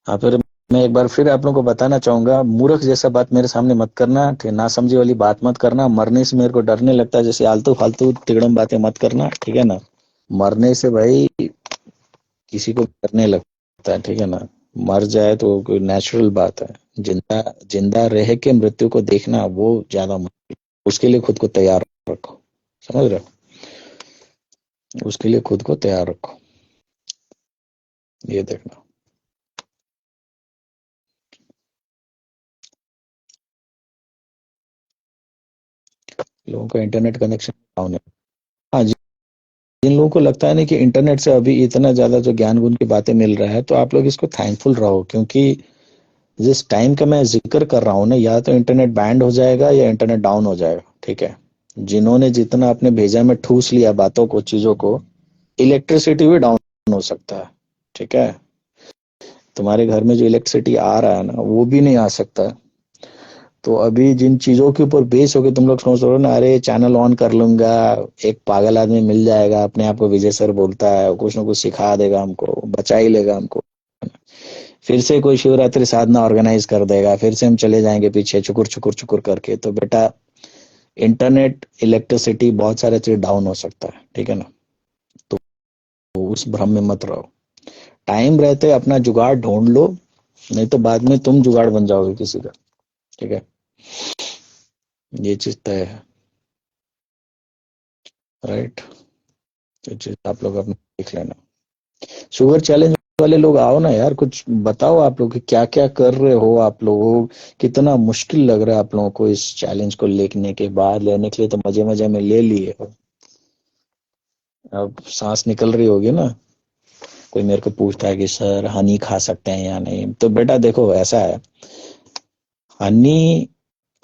हाँ, फिर मैं एक बार फिर आप लोगों को बताना चाहूंगा, मूर्ख जैसा बात मेरे सामने मत करना, ठीक है, ना समझी वाली बात मत करना, मरने से मेरे को डरने लगता है जैसे आलतू फालतू तिगड़म बातें मत करना, ठीक है ना। मरने से भाई किसी को डरने लगता है, ठीक है ना। मर जाए तो कोई नेचुरल बात है, जिंदा जिंदा रह के मृत्यु को देखना वो ज्यादा मुश्किल। उसके लिए खुद को तैयार रखो, समझ रहे हो, उसके लिए खुद को तैयार रखो, ये देखना। लोगों का इंटरनेट कनेक्शन डाउन है। हाँ, जिन लोगों को लगता है ना कि इंटरनेट से अभी इतना ज्यादा जो ज्ञान गुण की बातें मिल रहा है, तो आप लोग इसको थैंकफुल रहो, क्योंकि जिस टाइम का मैं जिक्र कर रहा हूँ ना, या तो इंटरनेट बैंड हो जाएगा या इंटरनेट डाउन हो जाएगा, ठीक है। जिन्होंने जितना अपने भेजा में ठूस लिया बातों को, चीजों को, इलेक्ट्रिसिटी भी डाउन हो सकता है, ठीक है। तुम्हारे घर में जो इलेक्ट्रिसिटी आ रहा है ना, वो भी नहीं आ सकता है। तो अभी जिन चीजों के ऊपर बेस होके तुम लोग सोच रहे हो ना, अरे चैनल ऑन कर लूंगा, एक पागल आदमी मिल जाएगा, अपने आप को विजय सर बोलता है, कुछ ना कुछ सिखा देगा हमको, बचा ही लेगा हमको, फिर से कोई शिवरात्रि साधना ऑर्गेनाइज कर देगा, फिर से हम चले जाएंगे पीछे चुकुर चुकुर चुकुर करके। तो बेटा, इंटरनेट, इलेक्ट्रिसिटी, बहुत सारे चीज डाउन हो सकता है, ठीक है ना। तो उस भ्रम में मत रहो, टाइम रहते अपना जुगाड़ ढूंढ लो, नहीं तो बाद में तुम जुगाड़ बन जाओगे किसी का, ठीक है। ये चीज तय है, राइट। ये चीज आप लोग अपना देख लेना। शुगर चैलेंज वाले लोग आओ ना यार, कुछ बताओ आप लोग क्या क्या कर रहे हो आप लोग, कितना मुश्किल लग रहा है आप लोगों को इस चैलेंज को लेने के बाद। लेने के लिए तो मजे मजे में ले लिए हो, अब सांस निकल रही होगी ना। कोई मेरे को पूछता है कि सर हनी खा सकते हैं या नहीं, तो बेटा देखो ऐसा है, हनी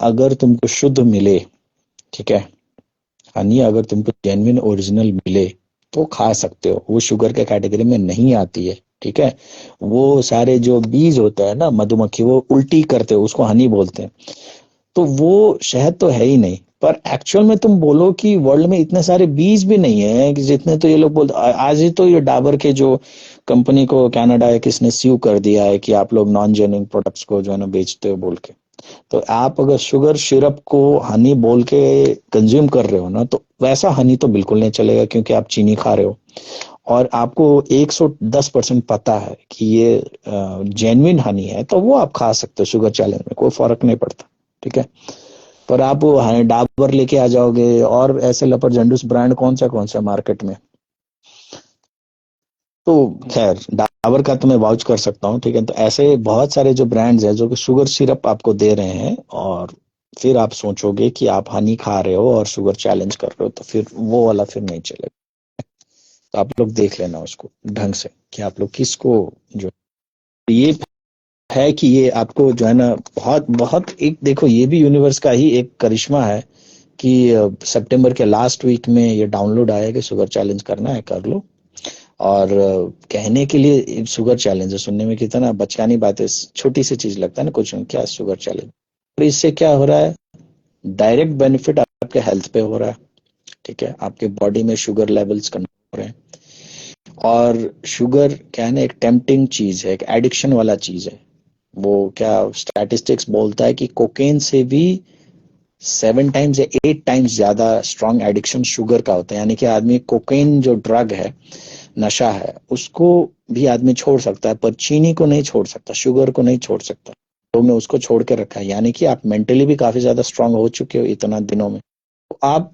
अगर तुमको शुद्ध मिले, ठीक है, हनी अगर तुमको जेन्युइन ओरिजिनल मिले तो खा सकते हो, वो शुगर के कैटेगरी में नहीं आती है, ठीक है। वो सारे जो बीज होते हैं ना, मधुमक्खी वो उल्टी करते हो, उसको हनी बोलते हैं। तो वो शहद तो है ही नहीं, पर एक्चुअल में तुम बोलो कि वर्ल्ड में इतने सारे बीज भी नहीं है कि जितने तो ये लोग बोलते। आज ही तो ये डाबर के जो कंपनी को कनाडा है किसने स्यू कर दिया है कि आप लोग नॉन जेन्युइन प्रोडक्ट्स को जो है ना बेचते हो बोल के। तो आप अगर शुगर सिरप को हनी बोल के कंज्यूम कर रहे हो ना, तो वैसा हनी तो बिल्कुल नहीं चलेगा, क्योंकि आप चीनी खा रहे हो। और आपको 110% पता है कि ये जेन्युइन हनी है, तो वो आप खा सकते हो शुगर चैलेंज में, कोई फर्क नहीं पड़ता, ठीक है। पर आप वो डाबर लेके आ जाओगे, और ऐसे लपर झंडूस ब्रांड कौन सा मार्केट में। तो खैर, डाबर का तो मैं वाउच कर सकता हूँ, ठीक है। तो ऐसे बहुत सारे जो ब्रांड्स हैं जो कि शुगर सिरप आपको दे रहे हैं, और फिर आप सोचोगे कि आप हनी खा रहे हो और शुगर चैलेंज कर रहे हो, तो फिर वो वाला फिर नहीं चलेगा। तो आप लोग देख लेना उसको ढंग से कि आप लोग किसको जो ये है कि ये आपको जो है ना बहुत बहुत एक देखो ये भी यूनिवर्स का ही एक करिश्मा है कि सितंबर के लास्ट वीक में ये डाउनलोड आया कि शुगर चैलेंज करना है कर लो। और कहने के लिए शुगर चैलेंज है, सुनने में कितना बचकानी बात है, छोटी सी चीज लगता है ना, कुछ क्या शुगर चैलेंज। तो इससे क्या हो रहा है, डायरेक्ट बेनिफिट आपके हेल्थ पे हो रहा है। ठीक है, आपके बॉडी में शुगर लेवल्स कंट्रोल हो रहे हैं। और शुगर क्या है ना, एक टेम्पटिंग चीज है, एक एडिक्शन वाला चीज है। वो क्या स्टैटिस्टिक्स बोलता है कि कोकेन से भी 7 टाइम्स या 8 टाइम्स ज्यादा स्ट्रॉन्ग एडिक्शन शुगर का होता है। यानी कि आदमी कोकेन जो ड्रग है, नशा है, उसको भी आदमी छोड़ सकता है पर चीनी को नहीं छोड़ सकता, शुगर को नहीं छोड़ सकता। लोग ने उसको छोड़ के रखा है। यानी कि आप मेंटली भी काफी ज्यादा स्ट्रांग हो चुके हो इतना दिनों में। तो आप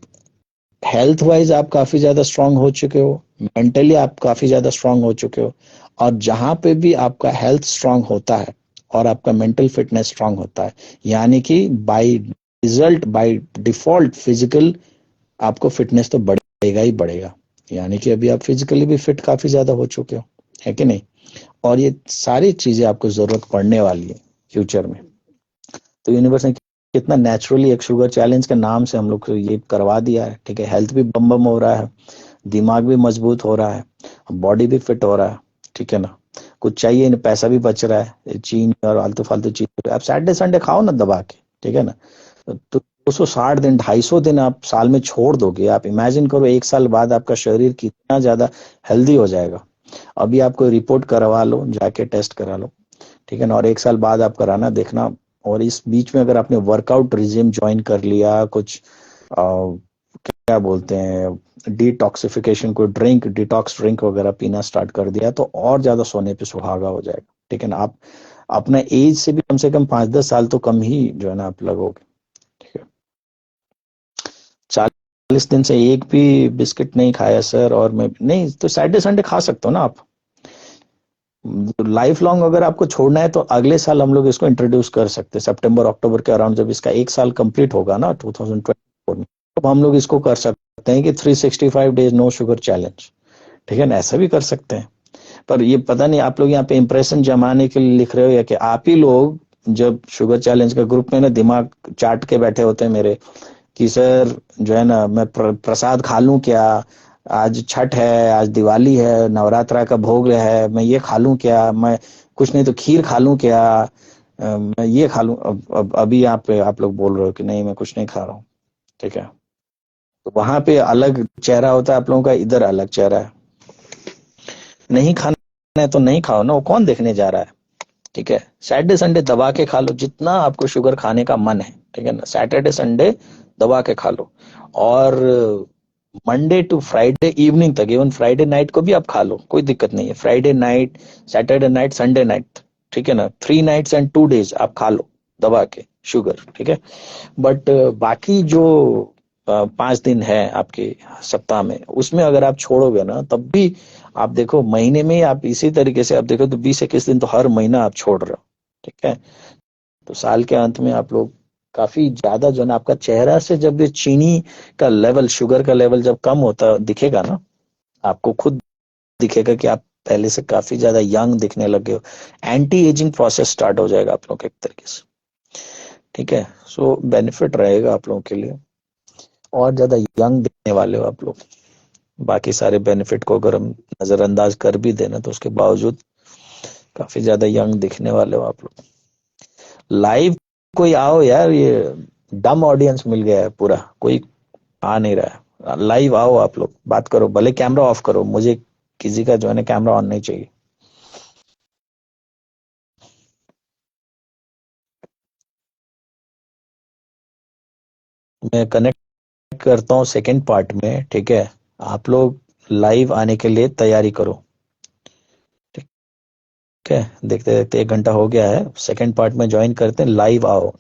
हेल्थ वाइज आप काफी ज्यादा स्ट्रांग हो चुके हो, मेंटली आप काफी ज्यादा स्ट्रांग हो चुके हो। और जहां पे भी आपका हेल्थ स्ट्रांग होता है और आपका मेंटल फिटनेस स्ट्रांग होता है, यानी कि by result by default physical आपको फिटनेस तो बढ़ेगा ही बढ़ेगा। यानी कि अभी आप फिजिकली भी फिट काफी ज्यादा हो चुके हो, है कि नहीं। और ये सारी चीजें आपको जरूरत पड़ने वाली है फ्यूचर में। तो यूनिवर्स ने कितना नेचुरली एक शुगर चैलेंज के नाम से हम लोग को ये करवा दिया है। ठीक है, हेल्थ भी बम बम हो रहा है, दिमाग भी मजबूत हो रहा है, बॉडी भी फिट हो रहा है। ठीक है ना, कुछ चाहिए नहीं, पैसा भी बच रहा है, चीन और आलतू फालतू चीज आप सैटरडे संडे खाओ ना दबा के। ठीक है ना, तो 260 दिन 250 दिन आप साल में छोड़ दोगे, आप इमेजिन करो 1 साल बाद आपका शरीर कितना ज्यादा हेल्दी हो जाएगा। अभी आपको रिपोर्ट करवा लो, जाके टेस्ट करा लो। ठीक है ना, और 1 साल बाद आप कराना देखना। और इस बीच में अगर आपने वर्कआउट रिजिम ज्वाइन कर लिया, कुछ क्या बोलते हैं डिटॉक्सिफिकेशन, को ड्रिंक डिटॉक्स ड्रिंक वगैरह पीना स्टार्ट कर दिया, तो और ज्यादा सोने पे सुहागा हो जाएगा। ठीक है ना, आप अपना एज से भी कम से कम 5-10 साल तो कम ही जो है ना आप लगोगे। ठीक है, 40 दिन से एक भी बिस्किट नहीं खाया सर, और मैं नहीं तो सैटरडे संडे खा सकते हो ना आप। लाइफ लॉन्ग अगर आपको छोड़ना है तो अगले साल हम लोग इसको इंट्रोड्यूस कर सकते हैं, सितंबर अक्टूबर के अराउंड, जब इसका 1 साल कंप्लीट होगा ना 2024 में, तो हम लोग इसको कर सकते हैं कि 365 डेज नो शुगर चैलेंज। ठीक है ना, ऐसा भी कर सकते हैं। पर ये पता नहीं आप लोग यहाँ पे इंप्रेशन जमाने के लिए लिख रहे हो या कि आप ही लोग जब शुगर चैलेंज का ग्रुप में ना दिमाग चाट के बैठे होते हैं मेरे कि सर जो है ना मैं प्रसाद खा लूं क्या, आज छठ है, आज दिवाली है, नवरात्रा का भोग है, मैं ये खा लूं क्या, मैं कुछ नहीं तो खीर खा लूं क्या, मैं ये खा लूं। अब अभी आप लोग बोल रहे हो कि नहीं मैं कुछ नहीं खा रहा हूँ। ठीक है, तो वहां पे अलग चेहरा होता है आप लोगों का, इधर अलग चेहरा है। नहीं खाना है तो नहीं खाओ ना, वो कौन देखने जा रहा है। ठीक है, सैटरडे संडे दबा के खा लो जितना आपको शुगर खाने का मन है। ठीक है ना, सैटरडे संडे दबा के खा लो। और मंडे टू फ्राइडे इवनिंग तक, इवन फ्राइडे नाइट को भी आप खा लो, कोई दिक्कत नहीं है। Friday night, Saturday night, Sunday night. ठीक है ना, 3 नाइट्स एंड 2 डेज आप खा लो दबा के शुगर। ठीक है, बट बाकी जो 5 दिन है आपके सप्ताह में, उसमें अगर आप छोड़ोगे ना तब भी आप देखो महीने में आप इसी तरीके से आप देखो तो 20-21 दिन तो हर महीना आप छोड़ रहे हो। ठीक है, तो साल के अंत में आप लोग काफी ज्यादा जो है ना, आपका चेहरा से जब ये चीनी का लेवल, शुगर का लेवल जब कम होता दिखेगा ना, आपको खुद दिखेगा कि आप पहले से काफी ज्यादा यंग दिखने लगे हो। एंटी एजिंग प्रोसेस स्टार्ट हो जाएगा आप लोग के एक तरीके से। ठीक है, सो बेनिफिट रहेगा आप लोगों के लिए, और ज्यादा यंग दिखने वाले हो आप लोग। बाकी सारे बेनिफिट को अगर हम नजरअंदाज कर भी देना तो उसके बावजूद काफी ज्यादा यंग दिखने वाले हो आप लोग। लाइव कोई आओ यार, ये डम ऑडियंस मिल गया है पूरा, कोई आ नहीं रहा है। लाइव आओ आप लोग, बात करो, भले कैमरा ऑफ करो, मुझे किसी का जो है ना कैमरा ऑन नहीं चाहिए। मैं कनेक्ट करता हूँ सेकंड पार्ट में। ठीक है, आप लोग लाइव आने के लिए तैयारी करो। ठीक है, देखते देखते 1 घंटा हो गया है, सेकंड पार्ट में ज्वाइन करते हैं, लाइव आओ।